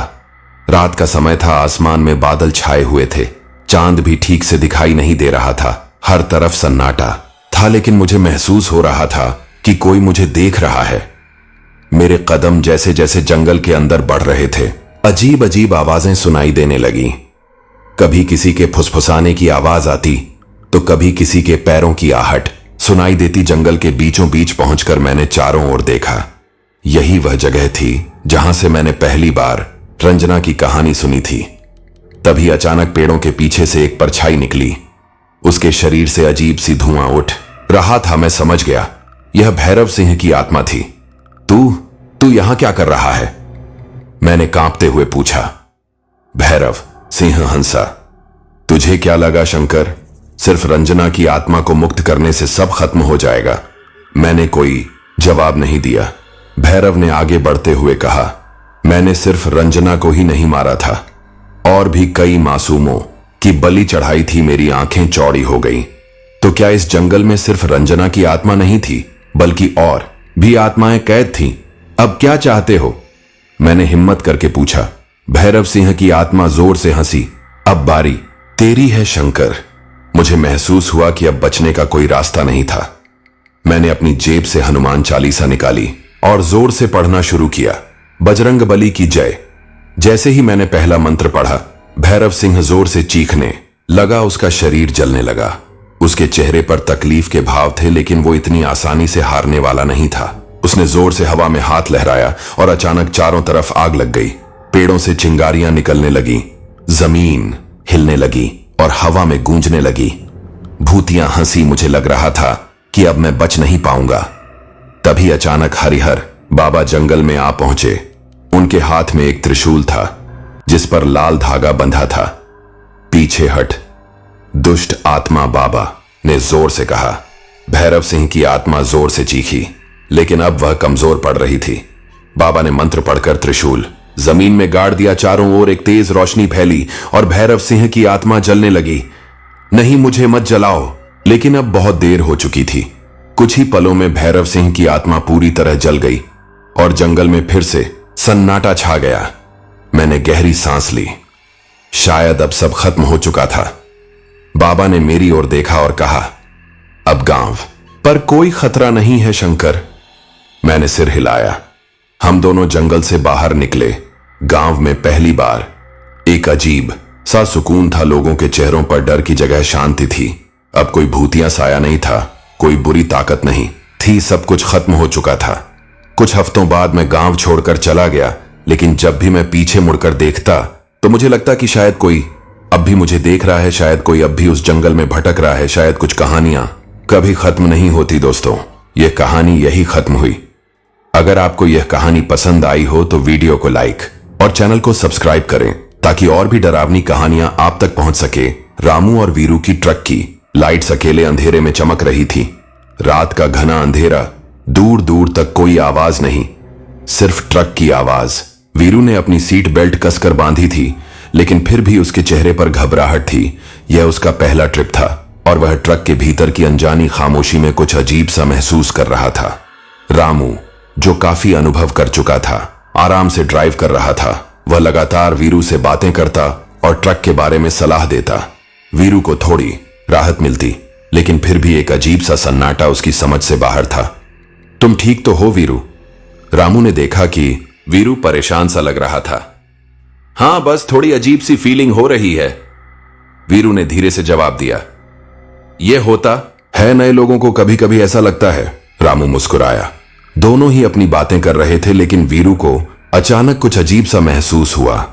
रात का समय था, आसमान में बादल छाए हुए थे। चांद भी ठीक से दिखाई नहीं दे रहा था। हर तरफ सन्नाटा था, लेकिन मुझे महसूस हो रहा था कि कोई मुझे देख रहा है। मेरे कदम जैसे जैसे जंगल के अंदर बढ़ रहे थे, अजीब अजीब आवाजें सुनाई देने लगी। कभी किसी के फुसफुसाने की आवाज आती तो कभी किसी के पैरों की आहट सुनाई देती। जंगल के बीचों बीच पहुंचकर मैंने चारों ओर देखा। यही वह जगह थी जहां से मैंने पहली बार रंजना की कहानी सुनी थी। तभी अचानक पेड़ों के पीछे से एक परछाई निकली। उसके शरीर से अजीब सी धुआं उठ रहा था। मैं समझ गया, यह भैरव सिंह की आत्मा थी। तू यहां क्या कर रहा है? मैंने कांपते हुए पूछा। भैरव सिंह हंसा। तुझे क्या लगा शंकर, सिर्फ रंजना की आत्मा को मुक्त करने से सब खत्म हो जाएगा? मैंने कोई जवाब नहीं दिया। भैरव ने आगे बढ़ते हुए कहा, मैंने सिर्फ रंजना को ही नहीं मारा था, और भी कई मासूमों की बलि चढ़ाई थी। मेरी आंखें चौड़ी हो गईं। तो क्या इस जंगल में सिर्फ रंजना की आत्मा नहीं थी, बल्कि और भी आत्माएं कैद थीं? अब क्या चाहते हो? मैंने हिम्मत करके पूछा। भैरव सिंह की आत्मा जोर से हंसी। अब बारी तेरी है शंकर। मुझे महसूस हुआ कि अब बचने का कोई रास्ता नहीं था। मैंने अपनी जेब से हनुमान चालीसा निकाली और जोर से पढ़ना शुरू किया, बजरंग बली की जय। जैसे ही मैंने पहला मंत्र पढ़ा, भैरव सिंह जोर से चीखने लगा। उसका शरीर जलने लगा। उसके चेहरे पर तकलीफ के भाव थे, लेकिन वो इतनी आसानी से हारने वाला नहीं था। उसने जोर से हवा में हाथ लहराया और अचानक चारों तरफ आग लग गई। पेड़ों से चिंगारियां निकलने लगी, जमीन हिलने लगी और हवा में गूंजने लगी। भूतियां हंसी। मुझे लग रहा था कि अब मैं बच नहीं पाऊंगा। तभी अचानक हरिहर बाबा जंगल में आ पहुंचे। उनके हाथ में एक त्रिशूल था जिस पर लाल धागा बंधा था। पीछे हट, दुष्ट आत्मा, बाबा ने जोर से कहा। भैरव सिंह की आत्मा जोर से चीखी, लेकिन अब वह कमजोर पड़ रही थी। बाबा ने मंत्र पढ़कर त्रिशूल जमीन में गाड़ दिया। चारों ओर एक तेज रोशनी फैली और भैरव सिंह की आत्मा जलने लगी। नहीं, मुझे मत जलाओ। लेकिन अब बहुत देर हो चुकी थी। कुछ ही पलों में भैरव सिंह की आत्मा पूरी तरह जल गई और जंगल में फिर से सन्नाटा छा गया। मैंने गहरी सांस ली। शायद अब सब खत्म हो चुका था। बाबा ने मेरी ओर देखा और कहा, अब गांव पर कोई खतरा नहीं है शंकर। मैंने सिर हिलाया। हम दोनों जंगल से बाहर निकले। गांव में पहली बार एक अजीब सा सुकून था। लोगों के चेहरों पर डर की जगह शांति थी। अब कोई भूतिया साया नहीं था, कोई बुरी ताकत नहीं थी। सब कुछ खत्म हो चुका था। कुछ हफ्तों बाद मैं गांव छोड़कर चला गया, लेकिन जब भी मैं पीछे मुड़कर देखता तो मुझे लगता कि शायद कोई अब भी मुझे देख रहा है, शायद कोई अब भी उस जंगल में भटक रहा है। शायद कुछ कहानियां कभी खत्म नहीं होती। दोस्तों, यह कहानी यही खत्म हुई। अगर आपको यह कहानी पसंद आई हो तो वीडियो को लाइक और चैनल को सब्सक्राइब करें ताकि और भी डरावनी कहानियां आप तक पहुंच सके। रामू और वीरू की ट्रक की लाइट्स अकेले अंधेरे में चमक रही थी। रात का घना अंधेरा, दूर दूर तक कोई आवाज नहीं, सिर्फ ट्रक की आवाज। वीरू ने अपनी सीट बेल्ट कसकर बांधी थी, लेकिन फिर भी उसके चेहरे पर घबराहट थी। यह उसका पहला ट्रिप था और वह ट्रक के भीतर की अनजानी खामोशी में कुछ अजीब सा महसूस कर रहा था। रामू, जो काफी अनुभव कर चुका था, आराम से ड्राइव कर रहा था। वह लगातार वीरू से बातें करता और ट्रक के बारे में सलाह देता। वीरू को थोड़ी राहत मिलती, लेकिन फिर भी एक अजीब सा सन्नाटा उसकी समझ से बाहर था। तुम ठीक तो हो वीरू? रामू ने देखा कि वीरू परेशान सा लग रहा था। हां, बस थोड़ी अजीब सी फीलिंग हो रही है, वीरू ने धीरे से जवाब दिया। यह होता है, नए लोगों को कभी कभी ऐसा लगता है। रामू मुस्कुराया। दोनों ही अपनी बातें कर रहे थे, लेकिन वीरू को अचानक कुछ अजीब सा महसूस हुआ।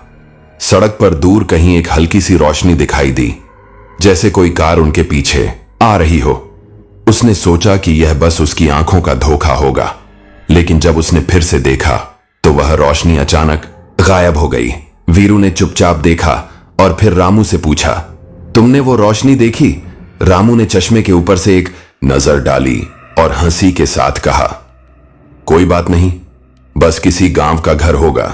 सड़क पर दूर कहीं एक हल्की सी रोशनी दिखाई दी, जैसे कोई कार उनके पीछे आ रही हो। उसने सोचा कि यह बस उसकी आंखों का धोखा होगा, लेकिन जब उसने फिर से देखा तो वह रोशनी अचानक गायब हो गई। वीरू ने चुपचाप देखा और फिर रामू से पूछा, तुमने वो रोशनी देखी? रामू ने चश्मे के ऊपर से एक नजर डाली और हंसी के साथ कहा, कोई बात नहीं, बस किसी गांव का घर होगा।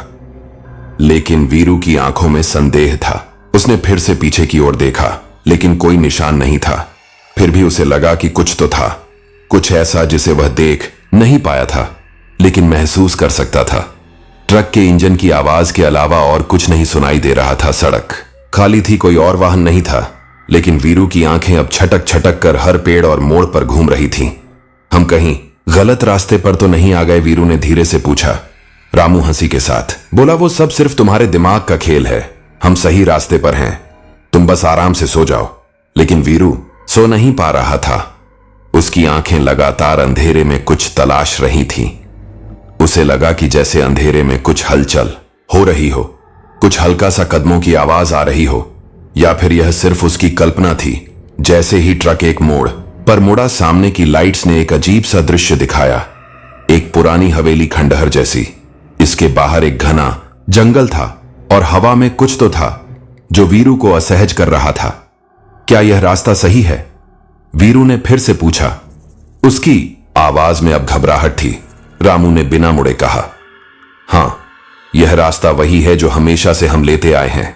लेकिन वीरू की आंखों में संदेह था। उसने फिर से पीछे की ओर देखा, लेकिन कोई निशान नहीं था। फिर भी उसे लगा कि कुछ तो था, कुछ ऐसा जिसे वह देख नहीं पाया था, लेकिन महसूस कर सकता था। ट्रक के इंजन की आवाज के अलावा और कुछ नहीं सुनाई दे रहा था। सड़क खाली थी, कोई और वाहन नहीं था, लेकिन वीरू की आंखें अब छटक छटक कर हर पेड़ और मोड़ पर घूम रही थीं। हम कहीं गलत रास्ते पर तो नहीं आ गए? वीरू ने धीरे से पूछा। रामू हंसी के साथ बोला, वो सब सिर्फ तुम्हारे दिमाग का खेल है। हम सही रास्ते पर हैं, तुम बस आराम से सो जाओ। लेकिन वीरू सो नहीं पा रहा था। उसकी आंखें लगातार अंधेरे में कुछ तलाश रही थीं। उसे लगा कि जैसे अंधेरे में कुछ हलचल हो रही हो, कुछ हल्का सा कदमों की आवाज आ रही हो, या फिर यह सिर्फ उसकी कल्पना थी। जैसे ही ट्रक एक मोड़ पर मुड़ा, सामने की लाइट्स ने एक अजीब सा दृश्य दिखाया। एक पुरानी हवेली खंडहर जैसी। इसके बाहर एक घना जंगल था और हवा में कुछ तो था जो वीरू को असहज कर रहा था। क्या यह रास्ता सही है? वीरू ने फिर से पूछा। उसकी आवाज में अब घबराहट थी। रामू ने बिना मुड़े कहा, हां, यह रास्ता वही है जो हमेशा से हम लेते आए हैं।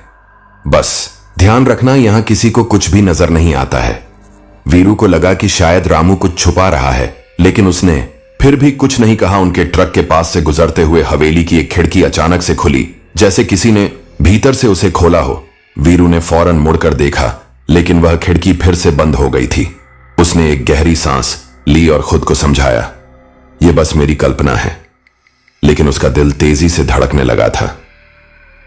बस ध्यान रखना, यहां किसी को कुछ भी नजर नहीं आता है। वीरू को लगा कि शायद रामू कुछ छुपा रहा है, लेकिन उसने फिर भी कुछ नहीं कहा। उनके ट्रक के पास से गुजरते हुए हवेली की एक खिड़की अचानक से खुली, जैसे किसी ने भीतर से उसे खोला हो। वीरू ने फौरन मुड़कर देखा, लेकिन वह खिड़की फिर से बंद हो गई थी। उसने एक गहरी सांस ली और खुद को समझाया, यह बस मेरी कल्पना है। लेकिन उसका दिल तेजी से धड़कने लगा था।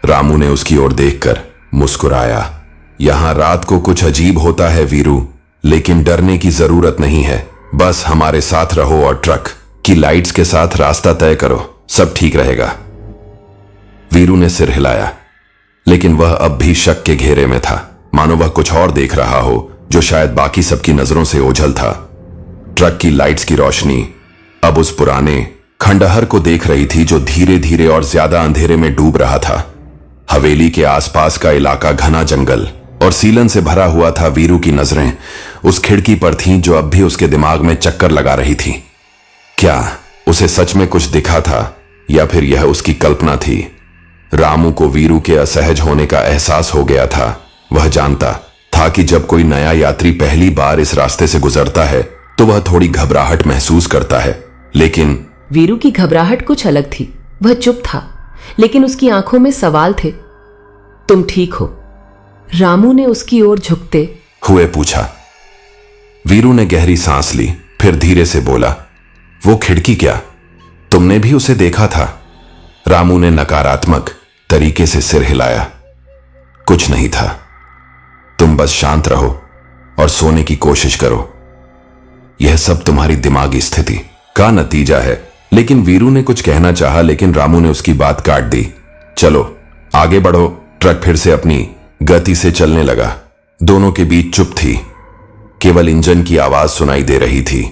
रामू ने उसकी ओर देखकर मुस्कुराया। यहां रात को कुछ अजीब होता है वीरू, लेकिन डरने की जरूरत नहीं है। बस हमारे साथ रहो और ट्रक कि लाइट्स के साथ रास्ता तय करो, सब ठीक रहेगा। वीरू ने सिर हिलाया, लेकिन वह अब भी शक के घेरे में था, मानो वह कुछ और देख रहा हो जो शायद बाकी सबकी नजरों से ओझल था। ट्रक की लाइट्स की रोशनी अब उस पुराने खंडहर को देख रही थी जो धीरे धीरे और ज्यादा अंधेरे में डूब रहा था। हवेली के आसपास का इलाका घना जंगल और सीलन से भरा हुआ था। वीरू की नजरें उस खिड़की पर थीं जो अब भी उसके दिमाग में चक्कर लगा रही थी। क्या उसे सच में कुछ दिखा था या फिर यह उसकी कल्पना थी? रामू को वीरू के असहज होने का एहसास हो गया था। वह जानता था कि जब कोई नया यात्री पहली बार इस रास्ते से गुजरता है तो वह थोड़ी घबराहट महसूस करता है, लेकिन वीरू की घबराहट कुछ अलग थी। वह चुप था, लेकिन उसकी आंखों में सवाल थे। तुम ठीक हो? रामू ने उसकी ओर झुकते हुए पूछा। वीरू ने गहरी सांस ली, फिर धीरे से बोला, वो खिड़की क्या? तुमने भी उसे देखा था? रामू ने नकारात्मक तरीके से सिर हिलाया। कुछ नहीं था, तुम बस शांत रहो और सोने की कोशिश करो। यह सब तुम्हारी दिमागी स्थिति का नतीजा है। लेकिन वीरू ने कुछ कहना चाहा, लेकिन रामू ने उसकी बात काट दी। चलो आगे बढ़ो। ट्रक फिर से अपनी गति से चलने लगा। दोनों के बीच चुप थी, केवल इंजन की आवाज सुनाई दे रही थी।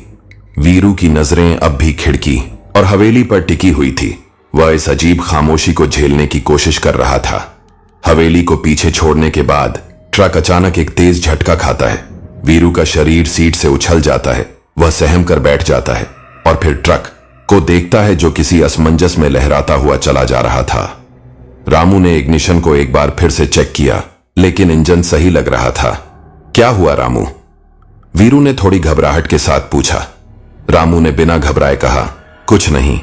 वीरू की नजरें अब भी खिड़की और हवेली पर टिकी हुई थी। वह इस अजीब खामोशी को झेलने की कोशिश कर रहा था। हवेली को पीछे छोड़ने के बाद ट्रक अचानक एक तेज झटका खाता है। वीरू का शरीर सीट से उछल जाता है। वह सहम कर बैठ जाता है और फिर ट्रक को देखता है जो किसी असमंजस में लहराता हुआ चला जा रहा था। रामू ने इग्निशन को एक बार फिर से चेक किया, लेकिन इंजन सही लग रहा था। क्या हुआ रामू? वीरू ने थोड़ी घबराहट के साथ पूछा। रामू ने बिना घबराए कहा, कुछ नहीं,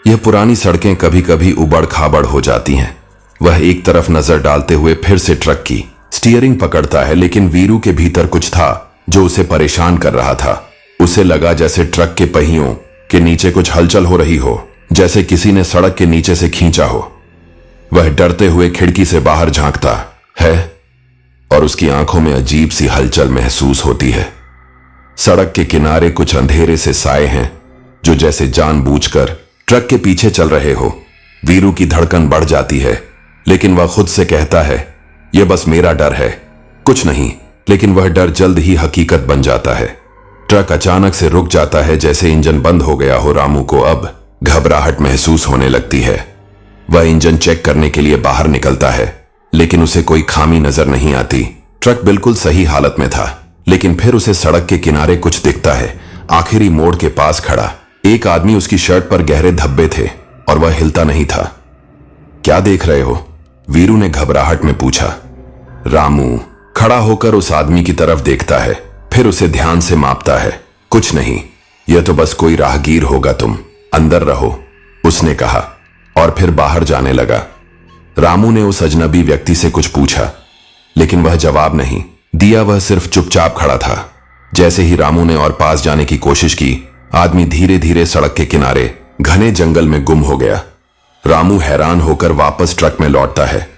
यह पुरानी सड़कें कभी कभी उबड़ खाबड़ हो जाती हैं। वह एक तरफ नजर डालते हुए फिर से ट्रक की स्टीयरिंग पकड़ता है, लेकिन वीरू के भीतर कुछ था जो उसे परेशान कर रहा था। उसे लगा जैसे ट्रक के पहियों के नीचे कुछ हलचल हो रही हो, जैसे किसी ने सड़क के नीचे से खींचा हो। वह डरते हुए खिड़की से बाहर झांकता है और उसकी आंखों में अजीब सी हलचल महसूस होती है। सड़क के किनारे कुछ अंधेरे से साए हैं जो जैसे जानबूझकर ट्रक के पीछे चल रहे हो। वीरू की धड़कन बढ़ जाती है, लेकिन वह खुद से कहता है, यह बस मेरा डर है, कुछ नहीं। लेकिन वह डर जल्द ही हकीकत बन जाता है। ट्रक अचानक से रुक जाता है, जैसे इंजन बंद हो गया हो। रामू को अब घबराहट महसूस होने लगती है। वह इंजन चेक करने के लिए बाहर निकलता है, लेकिन उसे कोई खामी नजर नहीं आती। ट्रक बिल्कुल सही हालत में था, लेकिन फिर उसे सड़क के किनारे कुछ दिखता है। आखिरी मोड़ के पास खड़ा एक आदमी, उसकी शर्ट पर गहरे धब्बे थे और वह हिलता नहीं था। क्या देख रहे हो? वीरू ने घबराहट में पूछा। रामू खड़ा होकर उस आदमी की तरफ देखता है, फिर उसे ध्यान से मापता है। कुछ नहीं, यह तो बस कोई राहगीर होगा, तुम अंदर रहो, उसने कहा और फिर बाहर जाने लगा। रामू ने उस अजनबी व्यक्ति से कुछ पूछा, लेकिन वह जवाब नहीं दिया। वह सिर्फ चुपचाप खड़ा था। जैसे ही रामू ने और पास जाने की कोशिश की, आदमी धीरे धीरे सड़क के किनारे घने जंगल में गुम हो गया। रामू हैरान होकर वापस ट्रक में लौटता है।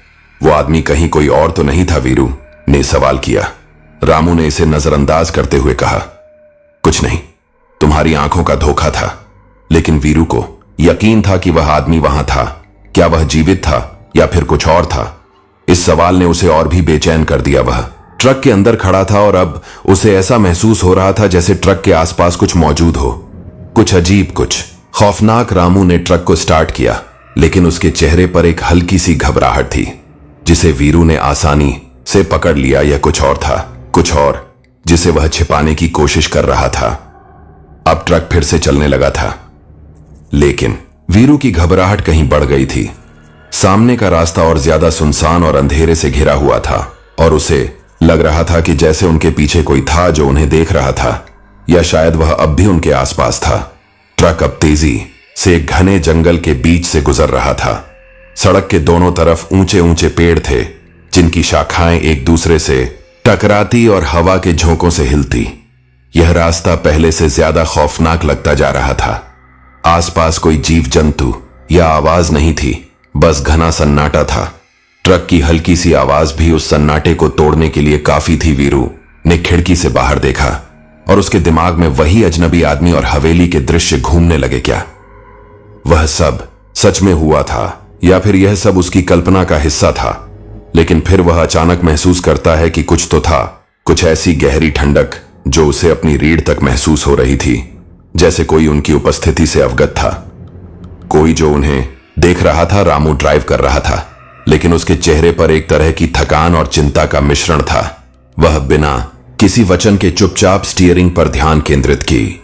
वो आदमी कहीं कोई और तो नहीं था? वीरू ने सवाल किया। रामू ने इसे नजरअंदाज करते हुए कहा, कुछ नहीं, तुम्हारी आंखों का धोखा था। लेकिन वीरू को यकीन था कि वह आदमी वहां था। क्या वह जीवित था या फिर कुछ और था? इस सवाल ने उसे और भी बेचैन कर दिया। वह ट्रक के अंदर खड़ा था और अब उसे ऐसा महसूस हो रहा था जैसे ट्रक के आसपास कुछ मौजूद हो, कुछ अजीब, कुछ खौफनाक। रामू ने ट्रक को स्टार्ट किया, लेकिन उसके चेहरे पर एक हल्की सी घबराहट थी, जिसे वीरू ने आसानी से पकड़ लिया। यह कुछ और था, कुछ और जिसे वह छिपाने की कोशिश कर रहा था। अब ट्रक फिर से चलने लगा था, लेकिन वीरू की घबराहट कहीं बढ़ गई थी। सामने का रास्ता और ज्यादा सुनसान और अंधेरे से घिरा हुआ था और उसे लग रहा था कि जैसे उनके पीछे कोई था जो उन्हें देख रहा था, या शायद वह अब भी उनके आसपास था। ट्रक अब तेजी से एक घने जंगल के बीच से गुजर रहा था। सड़क के दोनों तरफ ऊंचे ऊंचे पेड़ थे, जिनकी शाखाएं एक दूसरे से टकराती और हवा के झोंकों से हिलती। यह रास्ता पहले से ज्यादा खौफनाक लगता जा रहा था। आसपास कोई जीव जंतु या आवाज नहीं थी, बस घना सन्नाटा था। ट्रक की हल्की सी आवाज भी उस सन्नाटे को तोड़ने के लिए काफी थी। वीरू ने खिड़की से बाहर देखा और उसके दिमाग में वही अजनबी आदमी और हवेली के दृश्य घूमने लगे। क्या वह सब सच में हुआ था या फिर यह सब उसकी कल्पना का हिस्सा था? लेकिन फिर वह अचानक महसूस करता है कि कुछ तो था, कुछ ऐसी गहरी ठंडक जो उसे अपनी रीढ़ तक महसूस हो रही थी, जैसे कोई उनकी उपस्थिति से अवगत था, कोई जो उन्हें देख रहा था। रामू ड्राइव कर रहा था, लेकिन उसके चेहरे पर एक तरह की थकान और चिंता का मिश्रण था। वह बिना किसी वचन के चुपचाप स्टीयरिंग पर ध्यान केंद्रित की